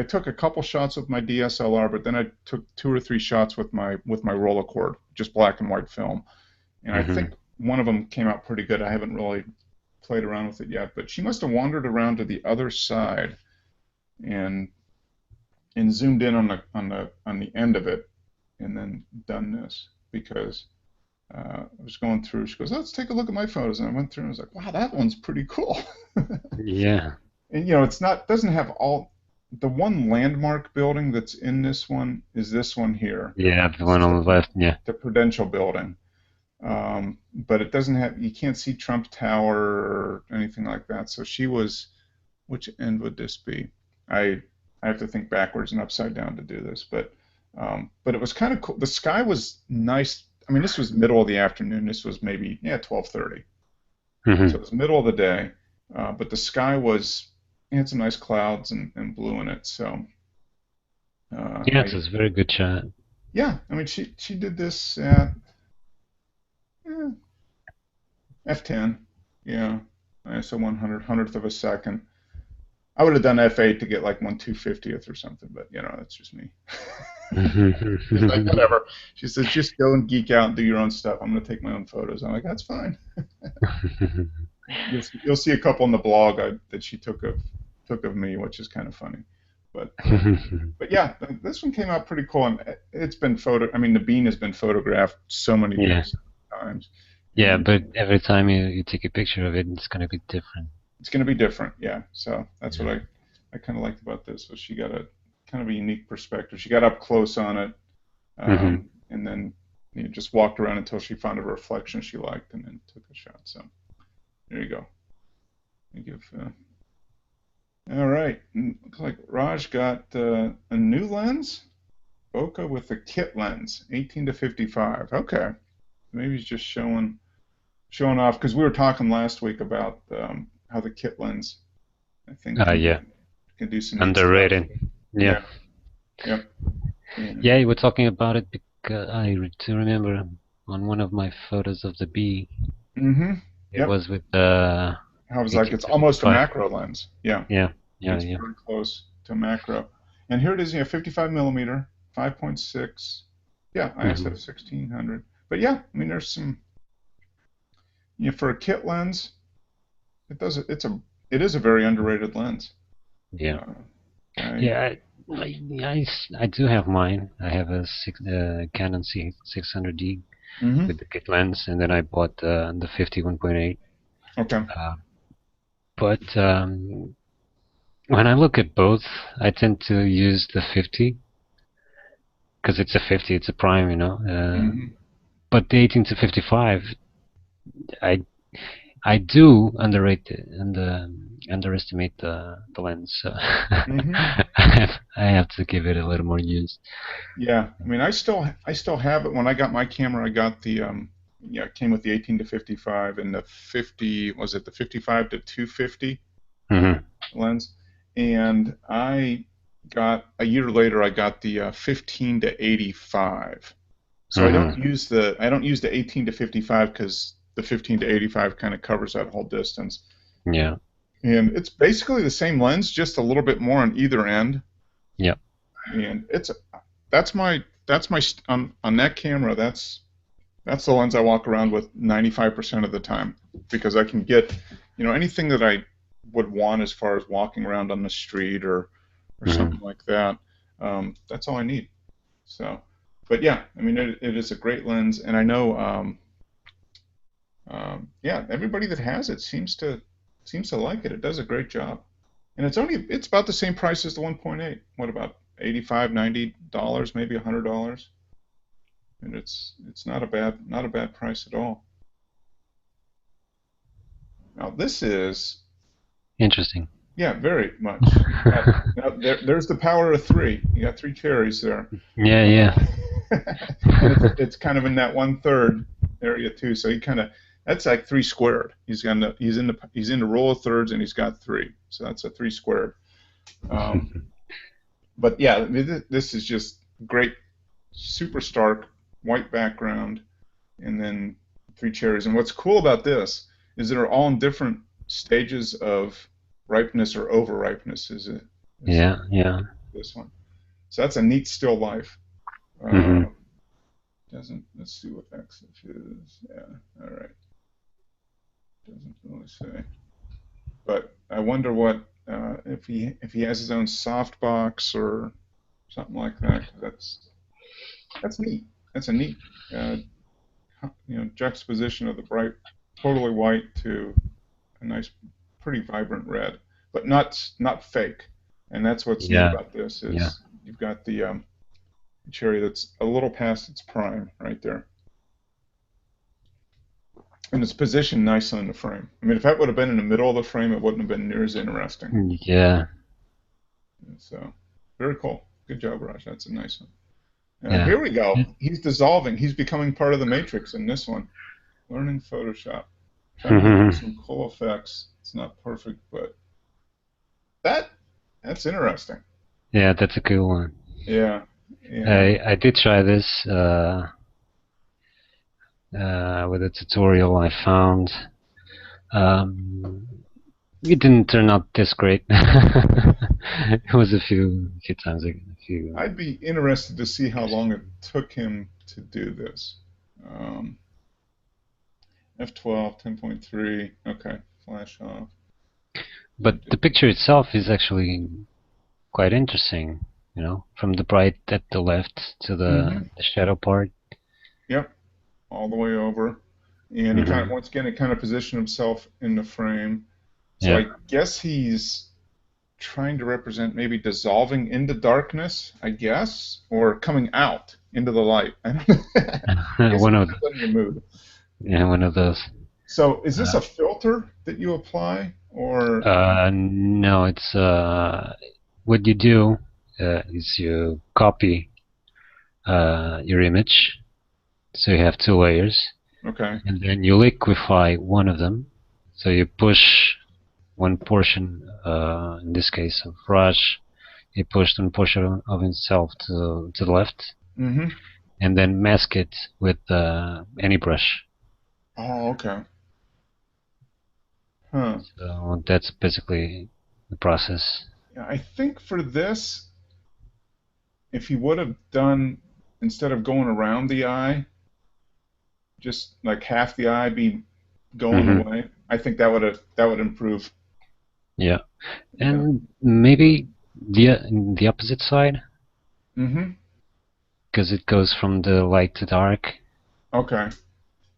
took a couple shots with my DSLR, but then I took 2 or 3 shots with my Rolleicord, just black and white film. And I think Hmm. one of them came out pretty good. I haven't really played around with it yet, but she must have wandered around to the other side and zoomed in on the end of it and then done this because I was going through. She goes, "Let's take a look at my photos," and I went through and I was like, "Wow, that one's pretty cool." Yeah. And it's not doesn't have all the one landmark building that's in this one is this one here. Yeah, the This one is on the left. Yeah. the Prudential building. But it doesn't have you can't see Trump Tower or anything like that. So she was which end would this be? I I have to think backwards and upside down to do this, but it was kind of cool. The sky was nice. I mean, this was middle of the afternoon. This was maybe 12:30. So it Hmm. was middle of the day, but the sky was it had some nice clouds and blue in it. So Yeah, it's I a very good shot. yeah, I mean she did this at eh, f10, yeah, ISO 100 hundredth of a second. I would have done f8 to get like 1/250th or something, but that's just me. She's like, whatever. She says, just go and geek out and do your own stuff. I'm gonna take my own photos. I'm like, that's fine. You'll see a couple in the blog that she took of me, which is kind of funny. But yeah, this one came out pretty cool, and it's been photo. I mean, the bean has been photographed so many Yeah. times, Yeah, and but every time you take a picture of it, it's gonna be different. it's going to be different. Yeah, so that's what Yeah. I kind of liked about this. So she got a kind of a unique perspective. She got up close on it, Hmm. and then just walked around until she found a reflection she liked, and then took a shot. So there you go. I give. All right, looks like Raj got a new lens, bokeh with the kit lens, 18 to 55. Okay, maybe he's just showing. showing off because we were talking last week about how the kit lens, I think, Yeah, can do some neat stuff. underrated. Yeah, Yeah, yep. yeah. And You were talking about it because do remember on one of my photos of the bee, mm-hmm. it Yep. was with I was like, it's almost a 18-55. macro lens. Yeah, Yeah, yeah, it's yeah. very close to macro. And here it is, 55 millimeter, 5.6. Yeah, Hmm. ISF 1600. But yeah, I mean, there's some, for a kit lens, it is a very underrated lens. Yeah, Uh, I, yeah. I do have mine. I have a Canon C600D mm-hmm. with the kit lens, and then I bought the 51.8. Okay. Uh, but when I look at both, I tend to use the 50 because it's a 50, it's a prime, you know. Mm-hmm. But the 18 to 55, I I do underestimate the lens. So Mm-hmm. I have to give it a little more use. Yeah, I mean, I still have it. When I got my camera, I got it came with the 18 to 55 and the 50, was it the 55 to 250 Hmm. lens? And I got a year later, I got the 15 to 85. So Hmm. I don't use the 18 to 55 because the 15 to 85 kind of covers that whole distance. Yeah. And it's basically the same lens, just a little bit more on either end. Yeah. And on that camera, that's the lens I walk around with 95% of the time because I can get, anything that I would want as far as walking around on the street or Hmm. something like that. That's all I need. So, but yeah, I mean, it is a great lens, and I know, yeah, everybody that has it seems to like it. It does a great job, and it's about the same price as the 1.8. What about 85, $90, maybe $100? And it's not a bad price at all. Now this is, Interesting. yeah, very much. Now there's the power of three. You got three cherries there, Yeah, yeah. uh, and it's kind of in that 1/3 area too. So that's like three squared. He's in the row of thirds, and he's got three. So that's a three squared. Um, but yeah, I mean, this is just great, super stark white background, and then three cherries. And what's cool about this is they're all in different stages of ripeness or over ripeness. Is Yeah, yeah. this one? So that's a neat still life. Hmm. Uh, doesn't Let's see what XF is. Yeah, all right. Doesn't really say. But I wonder what if he has his own softbox or something like that. 'Cause that's neat. That's a neat uh, juxtaposition of the bright, totally white to a nice, pretty vibrant red, but not fake. And that's what's neat Yeah, about this yeah. is you've got the cherry that's a little past its prime right there, and it's positioned nicely in the frame. I mean, if that would have been in the middle of the frame, it wouldn't have been near as interesting. Yeah, And so, very cool. Good job, Raj. That's a nice one. yeah. Here we go. He's dissolving. He's becoming part of the matrix in this one. Learning Photoshop. Trying to do Hmm. some cool effects. It's not perfect, but that that's interesting. Yeah, that's a cool one. Yeah, and I did try this with a tutorial I found. Um, it didn't turn out this great. It was a few times a few. I'd be interested to see how long it took him to do this. Um, F12, 10.3. Okay, flash off. But the picture itself is actually quite interesting. You know, from the bright at the left to Mm-hmm. the shadow part. Yep, all the way over. And he Hmm. once again, he kind of positioned himself in the frame. So Yeah. I guess he's trying to represent maybe dissolving into darkness, I guess, or coming out into the light. I don't know. I guess it One of depends on your mood. yeah, one of those. So is this Uh, a filter that you apply, or no, it's what you do is you copy your image, so you have two layers, Okay. and then you liquefy one of them. So you push one portion, in this case of Raj, he pushed one portion of himself to the left, Mm-hmm. and then mask it with any brush. Oh, okay. Huh. So that's basically the process. Yeah, I think for this, if he would have done, instead of going around the eye, just like half the eye be going Hmm. away, I think that would improve. Yeah, Yeah. and maybe the opposite side, Mm-hmm. because it goes from the light to dark. Okay.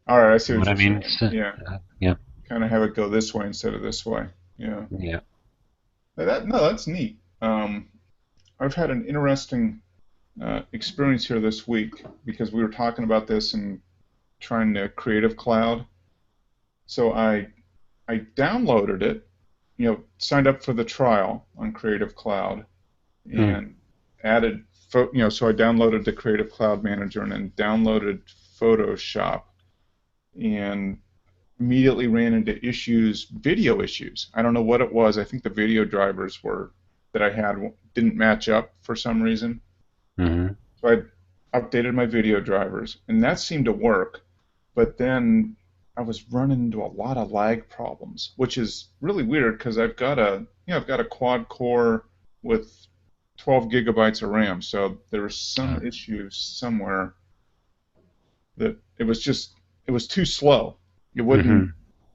All right, I see You know what what I you're mean? saying. Yeah. Yeah, Kind of have it go this way instead of this way. Yeah. yeah. No, that's neat. I've had an interesting experience here this week because we were talking about this and trying to Creative Cloud. So I downloaded it, signed up for the trial on Creative Cloud Hmm. and added, so I downloaded the Creative Cloud Manager and then downloaded Photoshop and immediately ran into video issues. I don't know what it was. I think the video drivers that I had didn't match up for some reason. Hmm. So I updated my video drivers, and that seemed to work. But then I was running into a lot of lag problems, which is really weird because I've got a quad core with 12 gigabytes of RAM. So there was some issue somewhere that it was too slow. It wouldn't,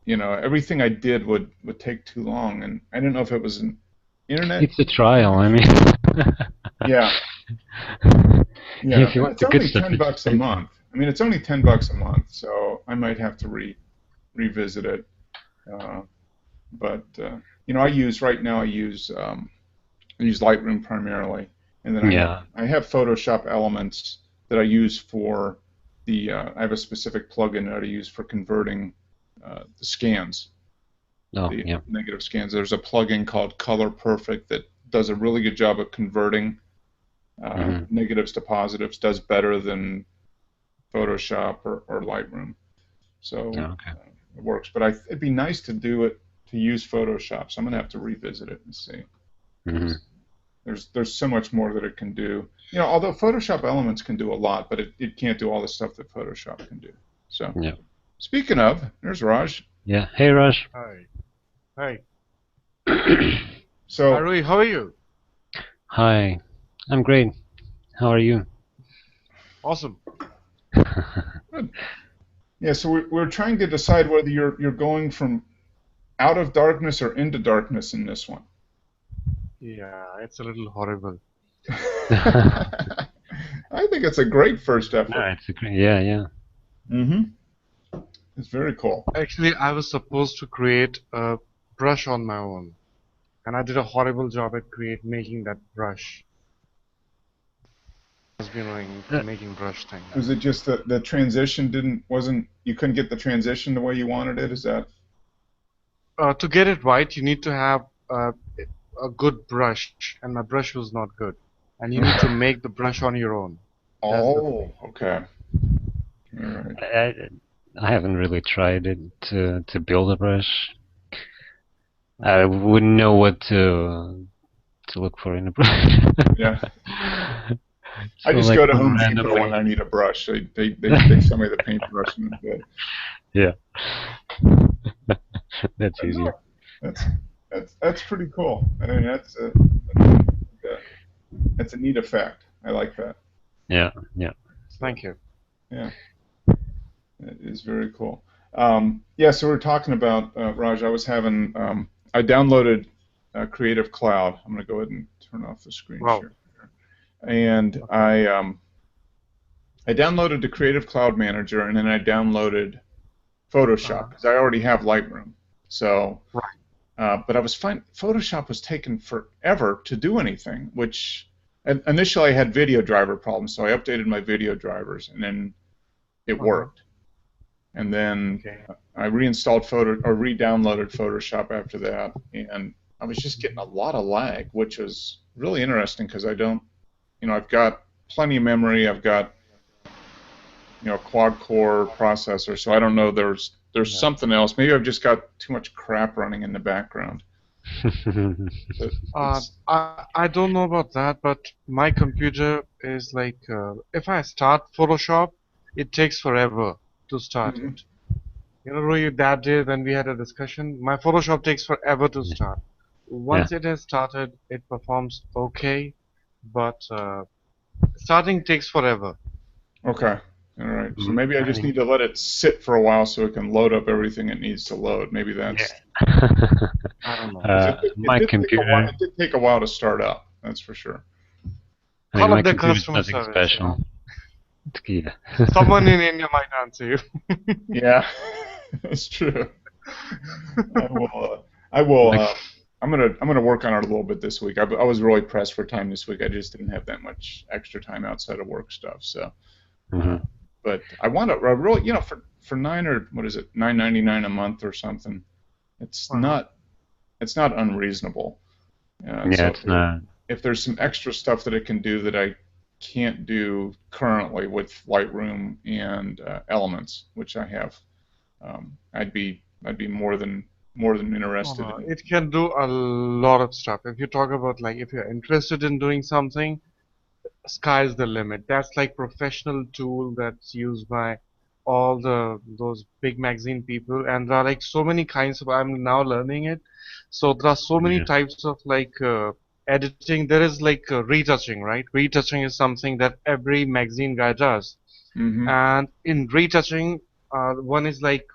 Hmm. everything I did would take too long, and I didn't know if it was an internet It's a trial. I mean, connection. Yeah, yeah, if you and want it's the good only stuff, 10 it's bucks a free. month. I mean, it's only 10 bucks a month, so I might have to revisit it. Uh, but I use right now. I use Lightroom primarily, and then Yeah. I have Photoshop elements that I use for I have a specific plugin that I use for converting the scans, Oh, the yeah. negative scans. There's a plugin called Color Perfect that does a really good job of converting Hmm. negatives to positives. Does better than Photoshop or Lightroom. So Yeah, okay. it works. But it'd be nice to do it to use Photoshop. So I'm gonna have to revisit it and see Hmm. because there's so much more that it can do. Although Photoshop Elements can do a lot, but it can't do all the stuff that Photoshop can do. So Yeah. speaking of, there's Raj. Yeah. Hey, Raj. Hi. Hi. Hi, So Rui. How are you? Hi. I'm great. How are you? Awesome. good. Yeah, so we're trying to decide whether you're going from out of darkness or into darkness in this one. Yeah, it's a little horrible. I think it's a great first No, effort. it's a great. Yeah, yeah. Mm-hmm. It's very cool. Actually, I was supposed to create a brush on my own, and I did a horrible job at making that brush. Has been Uh, making brush thing. Was it just that the transition wasn't you couldn't get the transition the way you wanted it? Is that? To get it right, you need to have a good brush, and my brush was not good. And you need to make the brush on your own. That's the Oh, thing. okay. All right. I, I haven't really tried it to build a brush. I Okay. wouldn't know what to look for in a brush. Yeah. I So just like go to Home Depot when randomly. I need a brush. They send me the paintbrush and I'm good. Yeah, that's But easier. no, that's that's pretty cool. I mean, that's a neat effect. I like that. Yeah, yeah. So Thank you. yeah, it is very cool. Yeah, so we're talking about Raj. I downloaded Creative Cloud. I'm going to go ahead and turn off the screen Wow. share, and Okay. I downloaded the Creative Cloud Manager, and then I downloaded Photoshop Uh-huh. because I already have Lightroom. So, Right. but I was finding Photoshop was taking forever to do anything, which initially I had video driver problems, so I updated my video drivers, and then it Uh-huh. worked. And then Okay. I reinstalled or re-downloaded Photoshop after that, and I was just getting a lot of lag, which was really interesting because I don't, I've got plenty of memory. I've got quad core processor. So I don't know. There's something else. Maybe I've just got too much crap running in the background. I don't know about that, but my computer is like, if I start Photoshop, it takes forever to start Mhm. it. Rui, that day when we had a discussion, my Photoshop takes forever to start. Once it has started, it performs okay, but starting takes forever. Okay. All right. So Mm, maybe I I just mean, need to let it sit for a while so it can load up everything it needs to load. Maybe yeah. that's I don't know. because it My did take a while. computer, It did take a while to start up. That's for sure. I mean, Call my up the computer is customer nothing service, special. Yeah. Someone in India might answer you. Yeah, that's true. I will. I will. Like, I'm gonna work on it a little bit this week. I was really pressed for time this week. I just didn't have that much extra time outside of work stuff. So, uh, mhm. but I want to really, for nine or what is it, $9.99 a month or something. It's Uh-huh. not it's not unreasonable. Yeah, So it's not. if there's some extra stuff that it can do that I can't do currently with Lightroom and Elements, which I have, I'd be more than Oh, interested no, in. it can do a lot of stuff. If you talk about like if you're interested in doing something, sky's the limit. That's like professional tool that's used by all those big magazine people, and there are like so many kinds of. I'm now learning it, so there are so many Yeah. types of like editing. There is like retouching, right? Retouching is something that every magazine guy does, Mm-hmm. and in retouching, one is like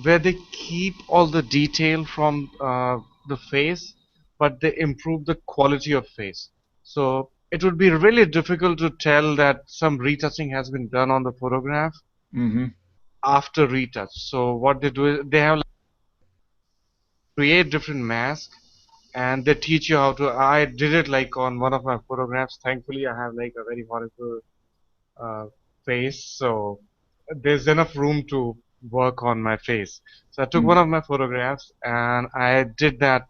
where they keep all the detail from the face, but they improve the quality of face. So it would be really difficult to tell that some retouching has been done on the photograph Mm-hmm. after retouch. So what they do is they have like, create different masks and they teach you how to. I did it like on one of my photographs. Thankfully, I have like a very horrible uh, face, so there's enough room to work on my face. So I took one Mm-hmm. of my photographs and I did that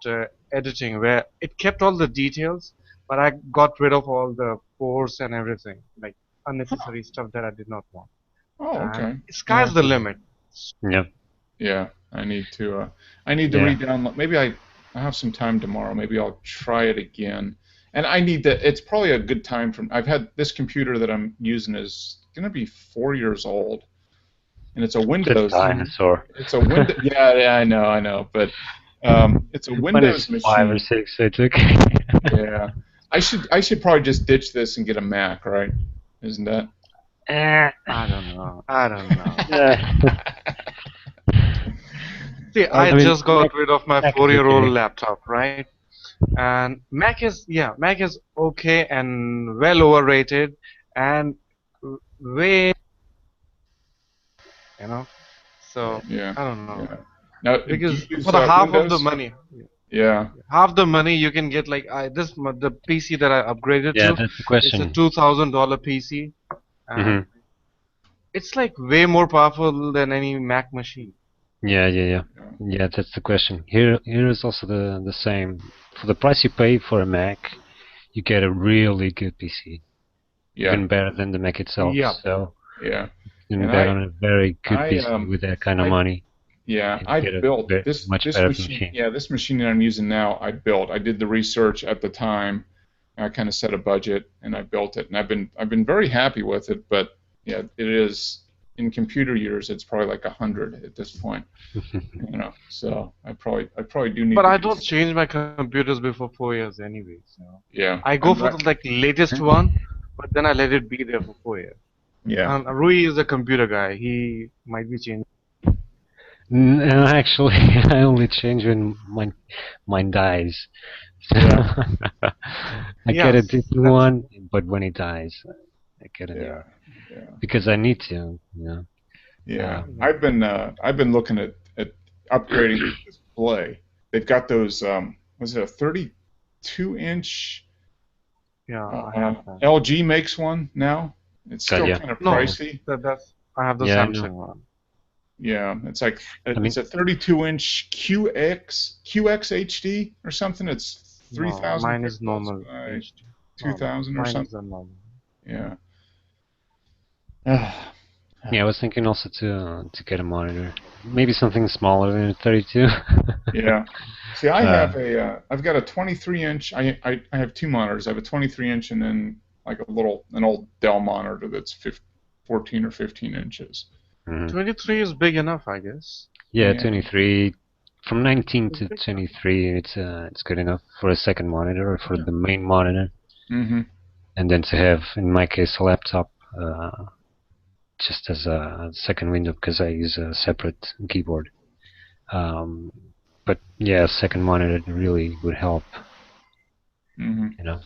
editing where it kept all the details, but I got rid of all the pores and everything, like unnecessary stuff that I did not want. Oh, And okay. sky's Yeah. the limit. Yep. Yeah. I need to Yeah. re-download. Maybe I have some time tomorrow. Maybe I'll try it again. And I need to. It's probably a good time from. I've had this computer that I'm using is going to be 4 years old, and it's a It's a Windows. Hmm. dinosaur. It's a Windows. Yeah, yeah, I know. But it's a When it's Windows 5 or machine. 6, it's okay. Yeah. I should probably just ditch this and get a Mac, right? Isn't that? Eh, I don't know. I don't know. yeah. See, I I I mean, just got rid of my Mac is 4-year-old okay. laptop, right? And Mac is okay and well overrated and way, you know. So yeah, I don't know yeah. Now, do you because for use the half of the Windows? money, Yeah. you can get like the PC that I upgraded Yeah, to. that's the It's a question. $2,000 PC, and Hmm. it's like way more powerful than any Mac machine. Yeah, yeah, yeah. Yeah. Yeah, that's the question. Here is also the same. For the price you pay for a Mac, you get a really good PC, Yeah. even better than the Mac itself. Yep. So Yeah. you can And bet on a very good I, PC with that kind of I, money yeah, and I get a built much this better machine. machine. Yeah, this machine that I'm using now, I built. I did the research at the time. I kind of set a budget and I built it, and I've been very happy with it. But yeah, it is in computer years, it's probably like 100 at this point. So I probably do need But to I do. don't change my computers before 4 years anyway. So Yeah, I go I'm for right. the like latest one, but then I let it be there for 4 years. Yeah. And Rui is a computer guy. He might be changing. Actually, I only change when mine dies. So Yeah. I get a Yes, decent that's one, but when it dies, I get a new Yeah. one Yeah. because I need to. You know. Yeah, yeah. I've been looking at upgrading the display. They've got those was it a 32-inch Yeah, I have that. LG makes one now. It's God, still yeah, kind of yeah, No, pricey. that's I have the yeah. I know. Samsung one. Yeah, it's like I it's mean, a 32-inch QX HD or something. It's No, 3,000 mine is pixels normal by HD. No, 2,000 or mine is something. the normal. Yeah. Yeah, I was thinking also to get a monitor, maybe something smaller than a 32. Yeah. See, I uh, have I've got a 23 inch. I have two monitors. I have a 23 inch and then like an old Dell monitor that's 14 or 15 inches. mhm. 23 is big enough, I guess. Yeah, Yeah. 23. From 19 It's to big enough. 23, it's good enough for a second monitor or for Yeah. the main monitor, Mm-hmm. and then to have, in my case, a laptop just as a second window because I use a separate keyboard. Um, but yeah, a second monitor really would help, Mm-hmm. you know.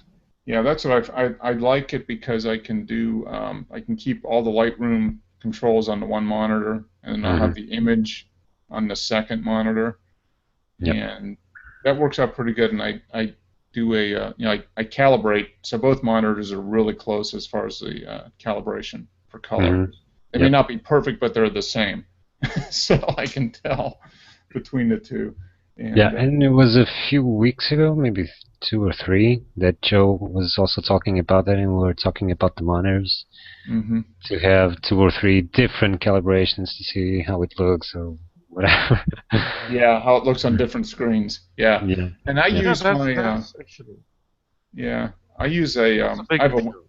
Yeah, that's what I like it because I can do I can keep all the Lightroom controls on the one monitor, and then I'll have Hmm. the image on the second monitor, Yep. and that works out pretty good. And I do I calibrate, so both monitors are really close as far as the calibration for color. Hmm. They may Yep. not be perfect, but they're the same, so I can tell between the two. Yeah, And and it was a few weeks ago, maybe 2 or 3, that Joe was also talking about that, and we were talking about the monitors hmm to have 2 or 3 different calibrations to see how it looks or whatever. yeah, how it looks on different screens. Yeah, Yeah. and I Yep. Yeah, use my that's actually yeah, I use a that's a big issue.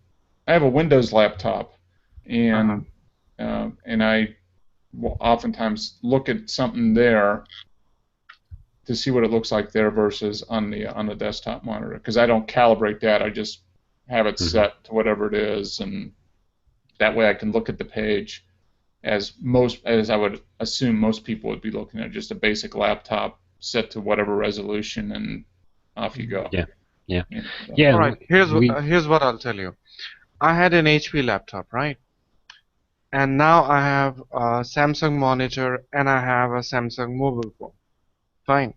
I have a Windows laptop, Uh-huh. and I will oftentimes look at something there to see what it looks like there versus on the desktop monitor because I don't calibrate that. I just have it Hmm. set to whatever it is, and that way I can look at the page as I would assume most people would be looking at just a basic laptop set to whatever resolution, and off you go. Yeah. Yeah. And Yeah. All right, We. here's what I'll tell you. I had an HP laptop, right? And now I have a Samsung monitor and I have a Samsung mobile phone. Fine.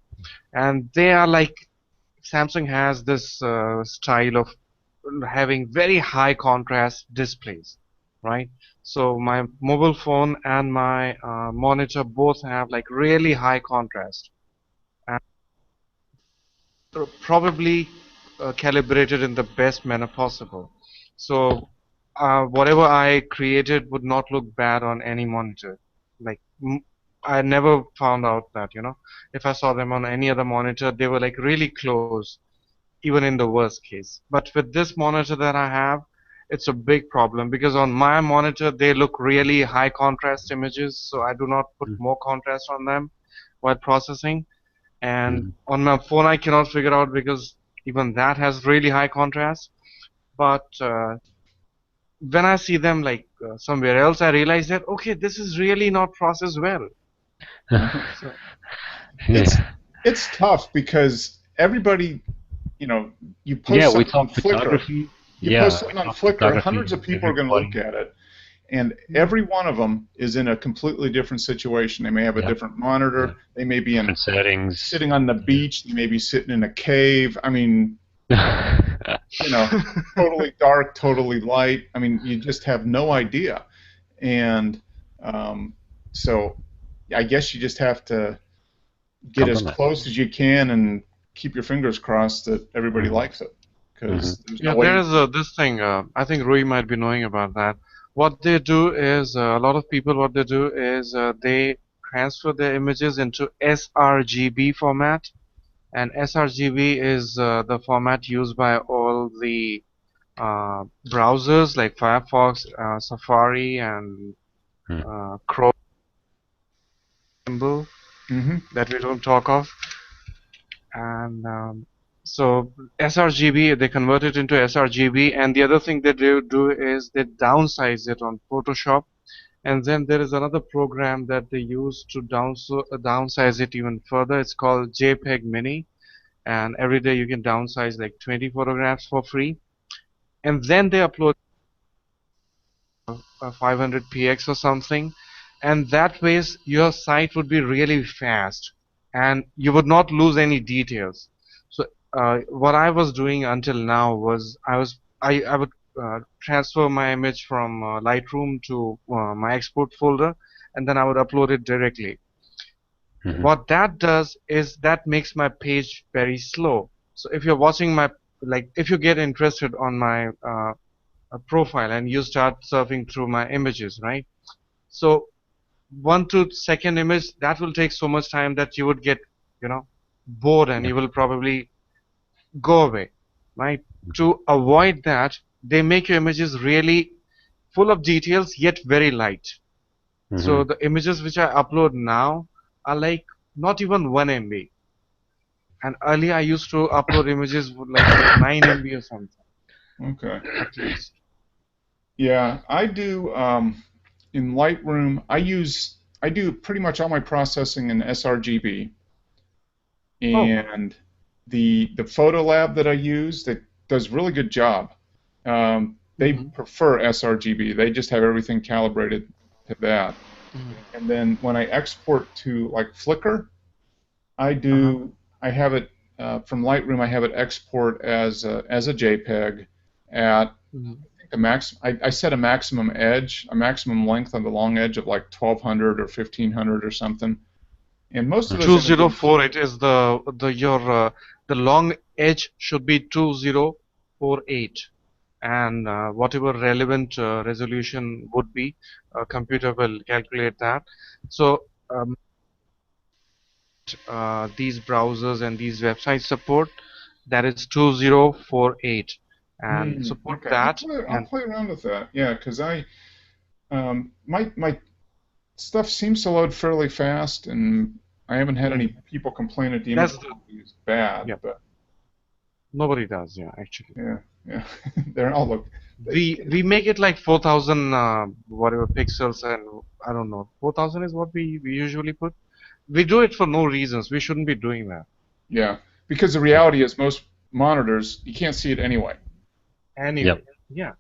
And they are like Samsung has this style of having very high contrast displays, right? So my mobile phone and my monitor both have like really high contrast and probably calibrated in the best manner possible. So whatever I created would not look bad on any monitor. Like I never found out that, if I saw them on any other monitor, they were like really close, even in the worst case. But with this monitor that I have, it's a big problem because on my monitor they look really high contrast images, so I do not put more contrast on them while processing. And Mhm. on my phone I cannot figure out because even that has really high contrast. But when I see them like somewhere else, I realize that okay, this is really not processed well. So it's Yeah. it's tough because everybody, you know, you Yeah, post we something on talk Flickr, photography. you post Yeah, we something on talk Flickr, photography, hundreds of and people are going to look everybody. at it, and every one of them is in a completely different situation. They may have a Yeah. different Yeah. monitor. They may be Different settings. sitting on the beach. They may be sitting in a cave. I mean, Yeah. you know, totally dark, totally light. I mean, you just have no idea. And um, so I guess you just have to get as Compromise. close as you can and keep your fingers crossed that everybody Hmm. likes it Hmm. because there's no yeah, way there you is can. this thing. I think Rui might be knowing about that. What they do is a lot of people. What they do is they transfer their images into sRGB format, and sRGB is the format used by all the browsers like Firefox, Safari, and Chrome symbol Hmm that we don't talk of. And so sRGB, they convert it into sRGB, and the other thing they do is they downsize it on Photoshop. And then there is another program that they use to downsize it even further. It's called JPEG Mini, and every day you can downsize like 20 photographs for free. And then they upload 500px or something, and that way your site would be really fast and you would not lose any details. So what I was doing until now was I would transfer my image from Lightroom to my export folder, and then I would upload it directly. Hmm. What that does is that makes my page very slow. So if you're watching my, like, if you get interested on my a profile and you start surfing through my images, right? So one to second image, that will take so much time that you would get, bored and Yeah. you will probably go away, right? To avoid that, they make your images really full of details yet very light. Hmm. So the images which I upload now are like not even 1 MB. And earlier I used to upload images with 9 MB or something, Okay. at least. Yeah, I do in Lightroom. I do pretty much all my processing in sRGB, Oh. and the photo lab that I use that does really good job. They Hmm. prefer sRGB. They just have everything calibrated to that. And then when I export to like Flickr, I Uh-huh. do I have it from Lightroom. I have it export as a JPEG at Hmm. a max. I set a maximum edge, a maximum length on the long edge of like 1200 or 1500 or something. And most of those images, 2048 is the long edge should be 2048, and whatever relevant resolution would be, computer will calculate that. So these browsers and these websites support that is 2048, and support okay, that. I'll And play around with that. Yeah, because my stuff seems to load fairly fast, and I haven't had any mm, people complain that the image that's the quality is bad. yeah, But nobody does, yeah, actually. yeah, yeah, they're all look. We make it like 4000 whatever pixels, and I don't know, 4000 is what we usually put. We do it for no reasons. We shouldn't be doing that Yeah, because the reality is most monitors you can't see it anyway. anyway. Yep. Yeah,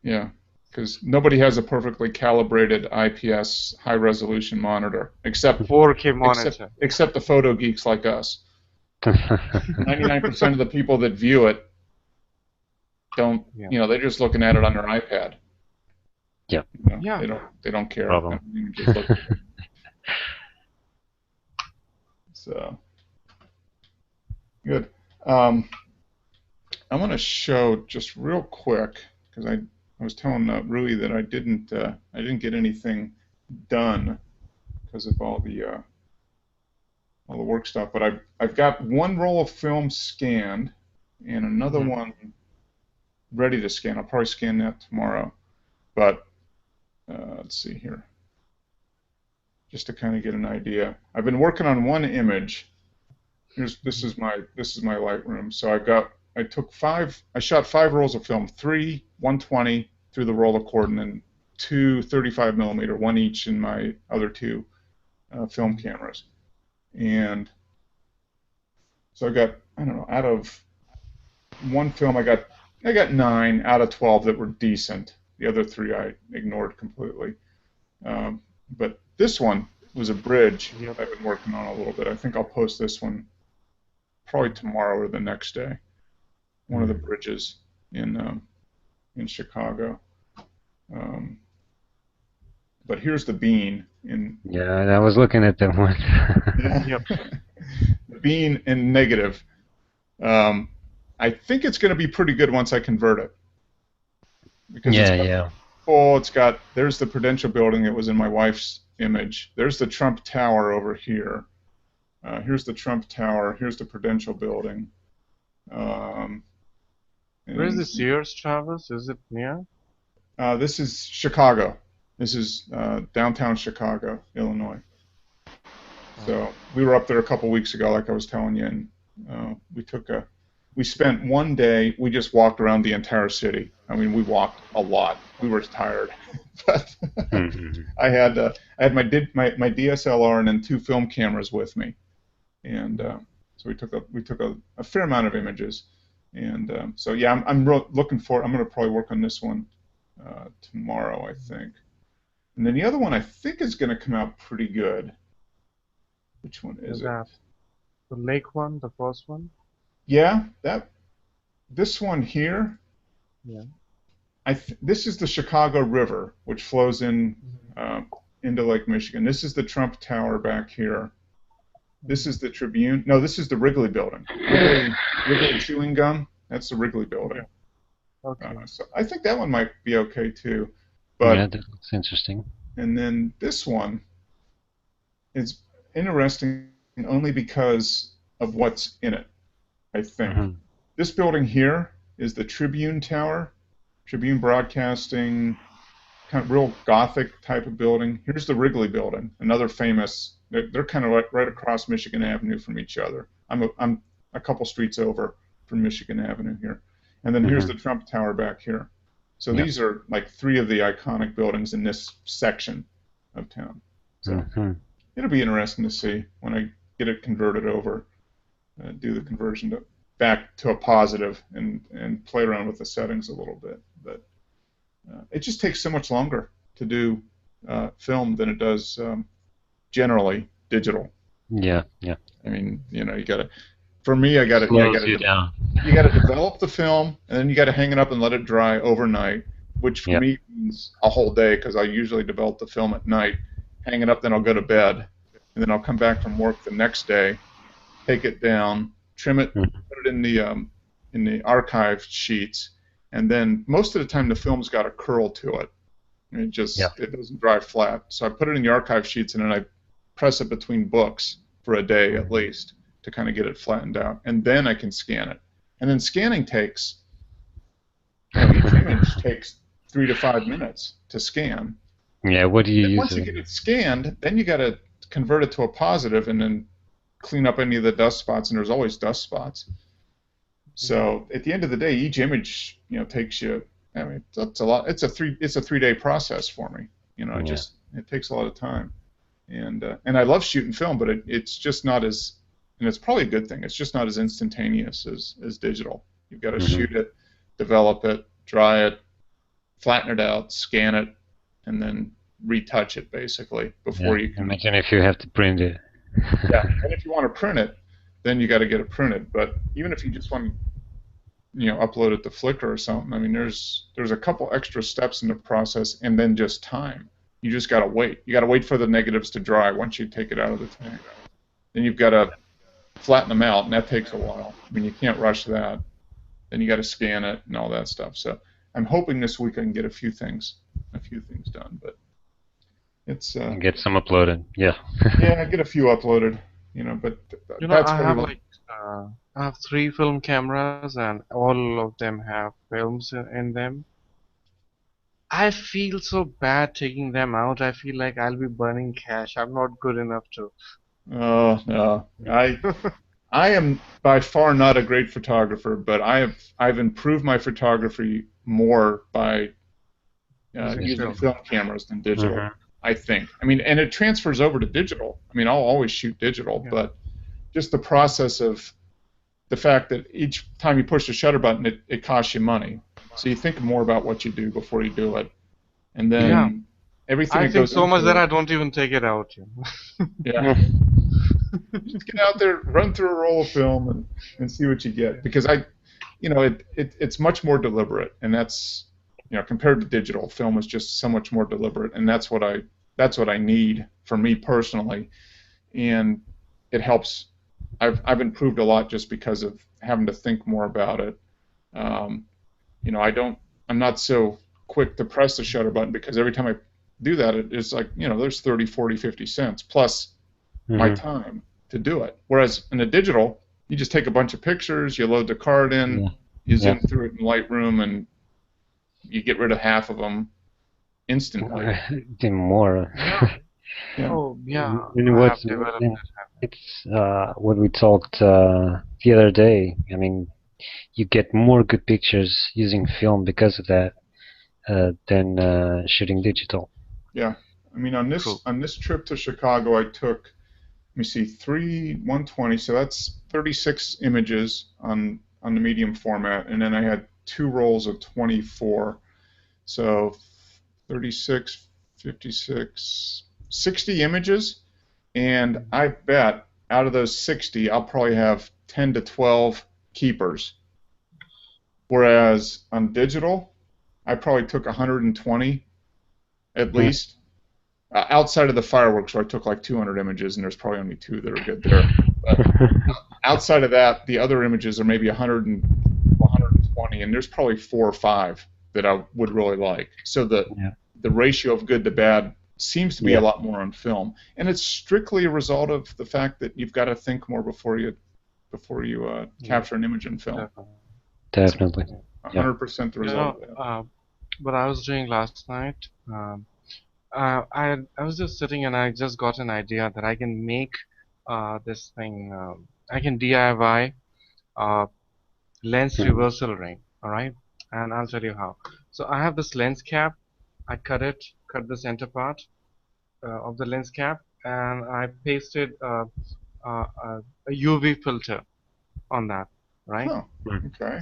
Yeah, because nobody has a perfectly calibrated IPS high resolution monitor, 4K monitor. except the photo geeks like us. 99% of the people that view it don't, Yeah, they're just looking at it on their iPad. Yep. yeah. They don't care. I Problem. mean, just look. So good. Um, I'm going to show just real quick because I was telling Rui that I didn't get anything done because of all the work stuff. But I've got one roll of film scanned and another Hmm. one ready to scan. I'll probably scan that tomorrow. But let's see here, just to kind of get an idea. I've been working on one image. This is my Lightroom. So I shot 5 rolls of film, three 120 through the roller cord, and then two 35 millimeter, one each in my other two film cameras. And so I don't know, out of one film, I got 9 out of 12 that were decent. The other 3 I ignored completely. Um, but this one was a bridge Yep. I've been working on a little bit. I think I'll post this one probably tomorrow or the next day. One of the bridges in Chicago. Um, but here's the bean in Yeah, I was looking at that one. Yep. the bean in negative. Um, I think it's going to be pretty good once I convert it because Yeah, yeah. there's the Prudential building that was in my wife's image. There's the Trump Tower over here. Here's the Trump Tower. Here's the Prudential building. Um, Where's and the Sears Towers? Is it near? This is Chicago. This is downtown Chicago, Illinois. So we were up there a couple weeks ago, like I was telling you, and we spent one day. We just walked around the entire city. I mean, we walked a lot. We were tired, but Mhm. I had my DSLR and then 2 film cameras with me, and so we took a fair amount of images, and so yeah, looking for. I'm going to probably work on this one tomorrow, I think, and then the other one I think is going to come out pretty good. Which one is Is it? that the lake one, the first one? Yeah, this one here. Yeah. This is the Chicago River, which flows uh, into Lake Michigan. This is the Trump Tower back here. This is the Tribune. No, this is the Wrigley Building. Wrigley chewing gum. That's the Wrigley Building. Okay. So I think that one might be okay too. Yeah, But that looks interesting. and then this one is interesting only because of what's in it, I think. Hmm. This building here is the Tribune Tower, Tribune Broadcasting, kind of real Gothic type of building. Here's the Wrigley Building, another famous. They're kind of right across Michigan Avenue from each other. I'm a couple streets over from Michigan Avenue here, and then here's Hmm. the Trump Tower back here. So Yeah. these are like three of the iconic buildings in this section of town. So Hmm. it'll be interesting to see when I get it converted over, do the conversion to back to a positive and play around with the settings a little bit. But it just takes so much longer to do film than it does generally digital. Yeah, yeah. I mean, you got to. For me, I got to. Yeah, Slows you down. you got to develop the film, and then you got to hang it up and let it dry overnight, which for Yeah. me means a whole day because I usually develop the film at night, hang it up, then I'll go to bed, and then I'll come back from work the next day, take it down, trim it, Mhm. put it in the archive sheets, and then most of the time the film's got a curl to it. Yeah. It doesn't dry flat. So I put it in the archive sheets and then I press it between books for a day at Mhm. least to kind of get it flattened out, and then I can scan it. And then scanning takes, each image takes 3 to 5 minutes to scan. Yeah, what do you Then use once you it? get it scanned, then you got to convert it to a positive and then clean up any of the dust spots, and there's always dust spots. So at the end of the day, each image, takes you. I mean, that's a lot. It's a 3 day process for me. Yeah. It takes a lot of time, and I love shooting film, but it's just not as, and it's probably a good thing. It's just not as instantaneous as digital. You've got to Hmm. shoot it, develop it, dry it, flatten it out, scan it, and then retouch it basically Yeah. before you can. Imagine if you have to print it. Yeah, and if you want to print it, then you got to get it printed. But even if you just want to upload it to Flickr or something. I mean, there's a couple extra steps in the process, and then just time. You just got to wait. You got to wait for the negatives to dry once you take it out of the tank. Then you've got to flatten them out, and that takes a while. I mean, you can't rush that. Then you got to scan it and all that stuff. So I'm hoping this week I can get a few things done. But it's And get some uploaded. Yeah. yeah, get a few uploaded. But that's I what I have like. I have three film cameras and all of them have films in them. I feel so bad taking them out. I feel like I'll be burning cash. I'm not good enough to. Oh no, I am by far not a great photographer, but I've improved my photography more by Using using film. film cameras than digital. Hmm. I think. I mean, and it transfers over to digital. I mean, I'll always shoot digital, Yeah. but just the process of the fact that each time you push the shutter button, it costs you money. So you think more about what you do before you do it, and Yeah. then everything I that think goes so much into that I it. don't even take it out. Yeah. Just get out there, run through a roll of film, and see what you get. Because it's much more deliberate, and that's, compared to digital, film is just so much more deliberate, and that's what I need for me personally, and it helps. I've improved a lot just because of having to think more about it. Um, I'm not so quick to press the shutter button because every time I do that, it's like, there's 30, 40, 50 cents plus my Hmm. time to do it. Whereas in a digital, you just take a bunch of pictures, you load the card in, Yeah. you Yeah. zoom through it in Lightroom, and you get rid of half of them instantly. Even more. Yeah. Yeah. Oh, yeah. And I what's have developed and that habit. it's what we talked the other day. I mean, you get more good pictures using film because of that than shooting digital. Yeah. I mean, on True. this trip to Chicago, I took, let me see, three 120, so that's 36 images on the medium format, and then I had two rolls of 24, so 36, 56, 60 images, and I bet out of those 60, I'll probably have 10 to 12 keepers. Whereas on digital, I probably took 120 at Hmm. least. Outside of the fireworks, where I took like 200 images, and there's probably only two that are good there. But outside of that, the other images are maybe 100 and 120 20, and there's probably 4 or 5 that I would really like. So Yeah. the ratio of good to bad seems to be a Yeah. lot more on film, and it's strictly a result of the fact that you've got to think more before you capture an image in film. Definitely. Yeah. 100% the You result know, of that. what I was doing last night, I was just sitting and I just got an idea that I can make this thing. I can DIY lens Mhm. reversal ring. All right, and I'll tell you how. So I have this lens cap. I cut the center part of the lens cap, and I pasted a UV filter on that. Right. Huh. Okay.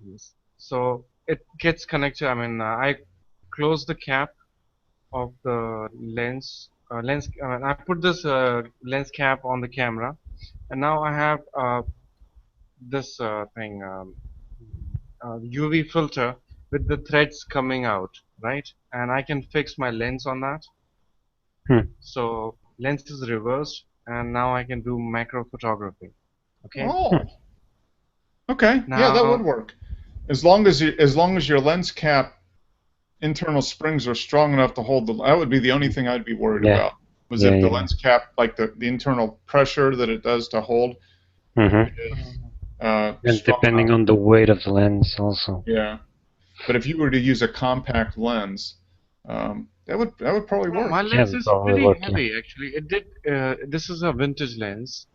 Yes. So it gets connected. I mean, I close the cap of the lens. I put this lens cap on the camera, and now I have this thing UV filter with the threads coming out, right? And I can fix my lens on that. Hmm. So lens is reversed, and now I can do macro photography. Okay. Oh. Okay. Yeah, that would Now, work. As long as your lens cap internal springs are strong enough to hold that would be the only thing I'd be worried Yeah. about. Was Yeah. if the Yeah. lens cap, like the internal pressure that it does to hold, Hmm. is And strong depending enough. on the weight of the lens, also. Yeah. But if you were to use a compact lens, that would probably no, work. my Yeah, lens that is probably pretty work. Yeah. heavy actually. It did. This is a vintage lens,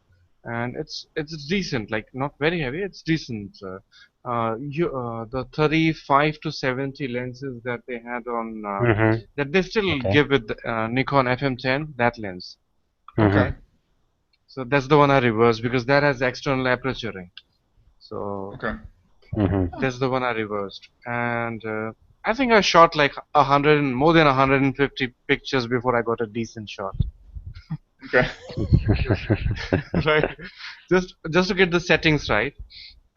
and it's decent. Like not very heavy. It's decent. The 35 to 70 lenses that they had on Hmm. that they still Okay. give with Nikon FM10, that lens. Hmm. Okay. So that's the one I reversed because that has external aperturing. So Okay. Hmm. that's the one I reversed, and I think I shot like more than 150 pictures before I got a decent shot. Okay. Right, just to get the settings right,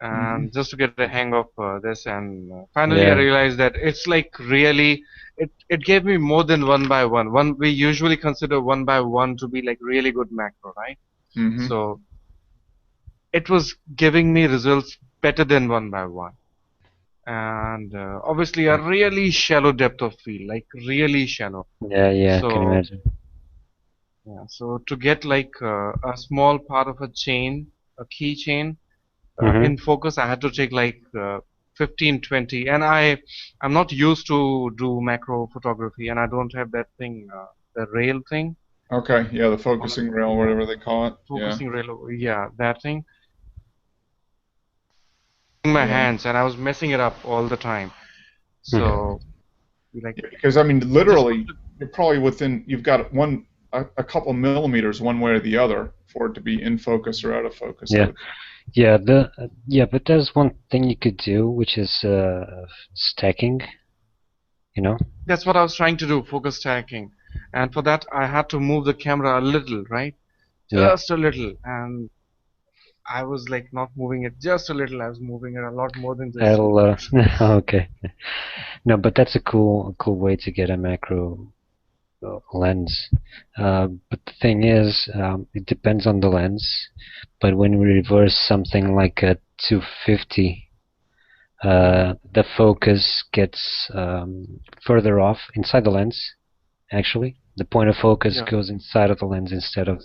Hmm. and just to get the hang of this, and finally I Yeah. realized that it's like really it gave me more than one. We usually consider 1 by 1 to be like really good macro, right? Hmm. So it was giving me results better than 1 by 1, and obviously a really shallow depth of field, like really shallow. Yeah. Yeah. Can So imagine. yeah, so to get like a small part of a chain, a key chain Hmm. in focus, I had to take like 15, 20, and I'm not used to do macro photography, and I don't have that thing, the rail thing Okay. Yeah, the on focusing rail, yeah, whatever they call it. Yeah. focusing rail, yeah, that thing in my Yeah. hands, and I was messing it up all the time. Hmm. So like Yeah, because I mean, I just put literally, you're probably you've got a couple millimeters one way or the other for it to be in focus or out of focus. I Yeah. would. Yeah. But there's one thing you could do, which is stacking. You know. That's what I was trying to do, focus stacking. And for that, I had to move the camera a little, right? Yeah. Just a little. And I was like not moving it just a little. I was moving it a lot more than just a I'll. little. Okay. No, but that's a cool way to get a macro lens. But the thing is, it depends on the lens. But when we reverse something like a 250, the focus gets further off inside the lens. Actually, the point of focus Yeah. goes inside of the lens instead of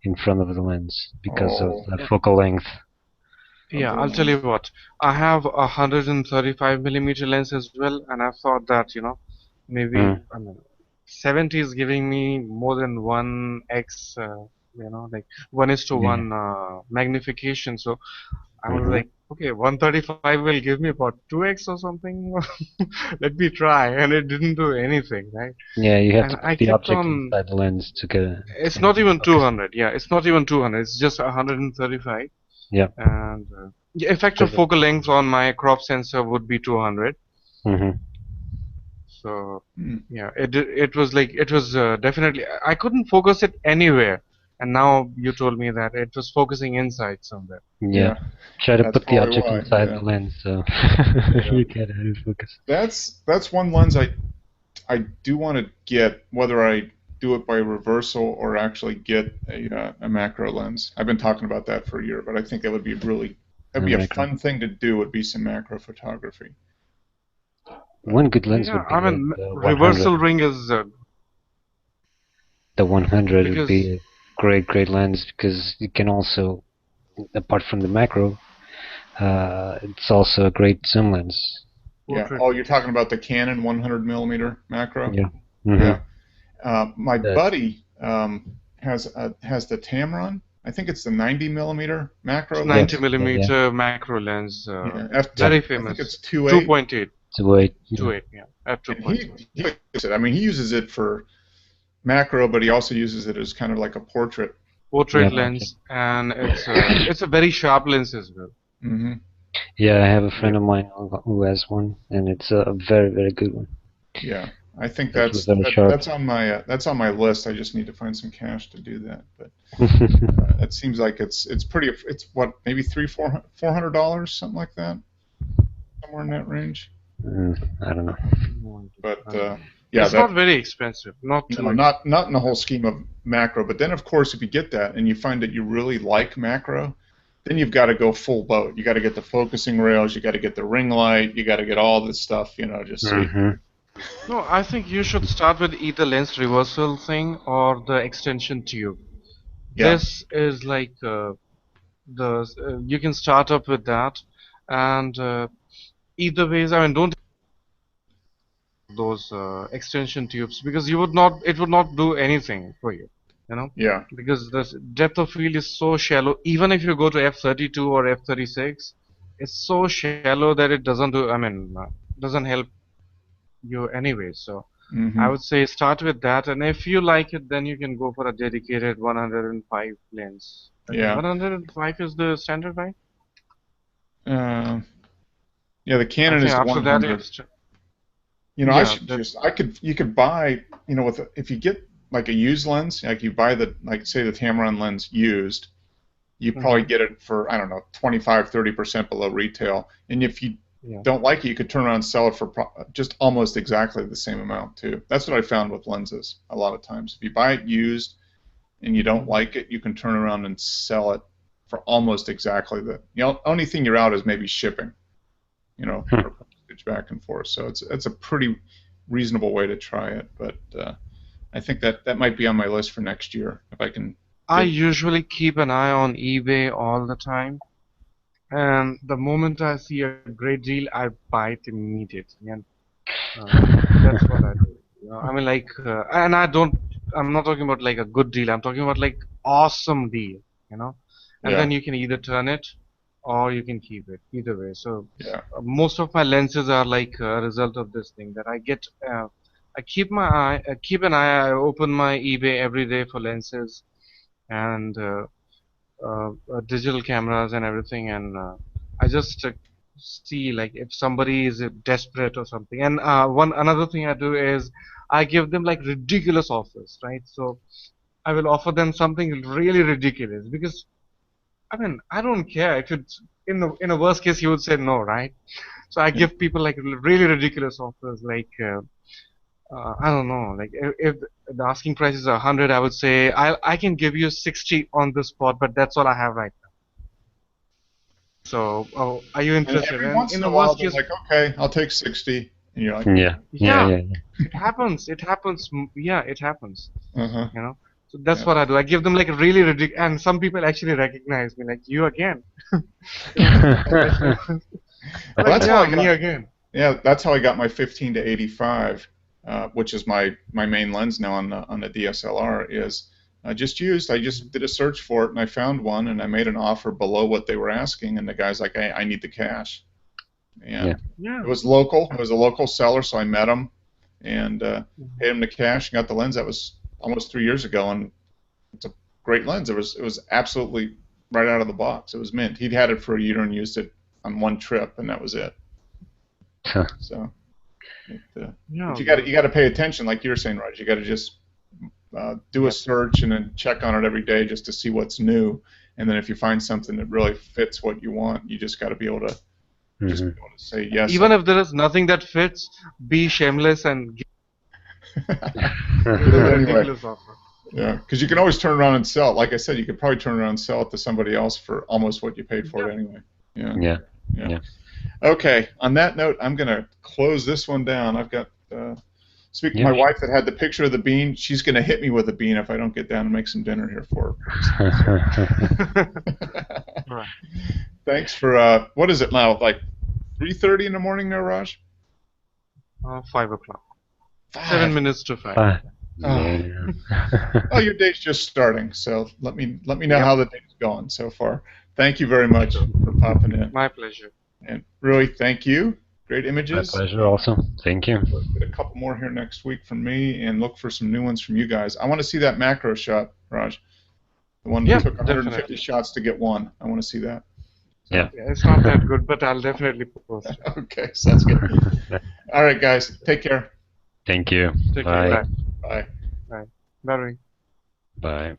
in front of the lens because of Oh, the Yeah. focal length. of Yeah, the I'll tell you lens. what. I have a 135 millimeter lens as well, and I thought that, maybe Mm. I mean 70 is giving me more than 1x, like 1:1 Yeah. magnification. So I was Hmm. like, okay, 135 will give me about 2x or something. Let me try, and it didn't do anything, right? Yeah, you have And to put I the kept object on. inside the lens to get It's to not even focus. 200. Yeah, it's not even 200. It's just 135. Yeah. And yeah, effective 'Cause focal length on my crop sensor would be 200. mhm. So Hmm. yeah, it was like it was definitely I couldn't focus it anywhere. And now you told me that it was focusing inside somewhere. Yeah. Yeah, Try to that's put the probably object why. inside Yeah. the lens so Yeah. you get out of focus. That's one lens I do want to get, whether I do it by reversal or actually get a macro lens. I've been talking about that for a year, but I think that would be really that'd be a fun thing to do. Would be some macro photography. One good lens Yeah, would be I mean, the 100. reversal ring is The 100 would because be a great lens because you can also, apart from the macro, it's also a great zoom lens. Yeah. portrait Oh, you're lens. talking about the Canon 100 millimeter macro? Yeah. Yeah. My That buddy has the Tamron. I think it's the 90 millimeter It's macro 90 yes, lens. yeah, millimeter macro lens, Yeah. yeah. very I think famous. it's 2.8. 2.8, To wait. Yeah. 2.8, yeah, f And 2.8. he uses it. I mean, he uses it for macro, but he also uses it as kind of like a portrait. Yeah. Portrait lens, and it's a very sharp lens as well. Hmm. Yeah, I have a Yeah. friend of mine who has one, and it's a very good one. Yeah. I think It's very sharp. that's on my list. I just need to find some cash to do that. But it seems like it's pretty. It's what, maybe $400, something like that, somewhere in that range. I don't know. But yeah, It's not very expensive, not too no, expensive. not in the whole scheme of macro. But then, of course, if you get that and you find that you really like macro, then you've got to go full boat. You got to get the focusing rails. You got to get the ring light. You got to get all this stuff. Just so. No, I think you should start with either lens reversal thing or the extension tube. Yeah. This is like you can start up with that, and either ways, I mean, don't those extension tubes because it would not do anything for you, Yeah. because the depth of field is so shallow. Even if you go to f32 or f36, it's so shallow that it doesn't do. I mean, doesn't help you anyway. So I Hmm. would say start with that, and if you like it, then you can go for a dedicated 105 lens. I think Yeah. 105 is the standard, right? Uh, yeah. The I Canon think is the after that 100. it's yeah, that's You could buy, if you get like a used lens, like you buy like say the Tamron lens used, you probably mhm, get it for, I don't know, 25-30% below retail. And if you yeah. don't like it, you could turn around and sell it for just almost exactly the same amount too. That's what I found with lenses a lot of times. If you buy it used and you don't Mhm. like it, you can turn around and sell it for almost exactly only thing you're out is maybe shipping, or postage back and forth. So it's a pretty reasonable way to try it. But I think that might be on my list for next year if I can I get. usually keep an eye on eBay all the time, and the moment I see a great deal, I buy it immediately, and that's what I do. I mean, like, and I'm not talking about like a good deal. I'm talking about like awesome deal, you know. And Yeah. then you can either turn it, or you can keep it. Either way. So Yeah. most of my lenses are like a result of this thing that I get. I keep an eye. I open my eBay every day for lenses and digital cameras and everything, and I just see like if somebody is desperate or something. And one another thing I do is I give them like ridiculous offers, right? So I will offer them something really ridiculous because I mean I don't care if it's in a worst case you would say no, right? So I Yeah. give people like really ridiculous offers, like I don't know, like if the asking price is 100, I would say I can give you 60 on the spot, but that's all I have right now. So, oh, are you And interested? every And once in in the a while, worst they're case, like, okay, I'll take 60. And you're like, Yeah, yeah, yeah, yeah. it happens. It happens. Yeah, it happens. uh-huh. You know. So that's Yeah. what I do. I give them like a really ridiculous, and some people actually recognize me, like you again. You know, especially Well, like that's how yeah, I me got. again. Yeah, that's how I got my 15 to 85, which is my main lens now on the DSLR. Is I just did a search for it and I found one and I made an offer below what they were asking and the guy's like, hey, I need the cash. Yeah. And Yeah. it was local. It was a local seller, so I met him and paid him the cash and got the lens. That was almost 3 years ago, and it's a great lens. It was absolutely right out of the box. It was mint. He'd had it for a year and used it on one trip, and that was it. So, but Yeah. you got to pay attention, like you were saying, Raj. You got to just do a Yep. search and then check on it every day just to see what's new. And then if you find something that really fits what you want, you just got to be able to just be able to say yes. Even if there is nothing that fits, be shameless and give Do them it a anyway. ridiculous offer. Yeah, because you can always turn around and sell it. Like I said, you could probably turn around and sell it to somebody else for almost what you paid for Yeah. it anyway. Yeah. Yeah. Yeah. Yeah. Okay. On that note, I'm gonna close this one down. I've got. Speaking to Yeah. my wife that had the picture of the bean, she's going to hit me with a bean if I don't get down and make some dinner here for her. Right. Thanks for what is it now? Like 3:30 in the morning now, Raj? 5 o'clock. 7 5. minutes to 5. Oh. Yeah. Well, your day's just starting, so let me know Yep. how the day's going so far. Thank you very much for popping in. My pleasure. And Rui, thank you. Great My images. pleasure also. Thank you. We'll get a couple more here next week from me and look for some new ones from you guys. I want to see that macro shot, Raj. The one that Yep, took 150 definitely. shots to get one. I want to see that. So, Yeah. Yeah, it's not that good, but I'll definitely post it. Okay, sounds good. All right, guys. Take care. Thank you. Take care. Bye. Bye. Bye. Bye. Bye. Bye.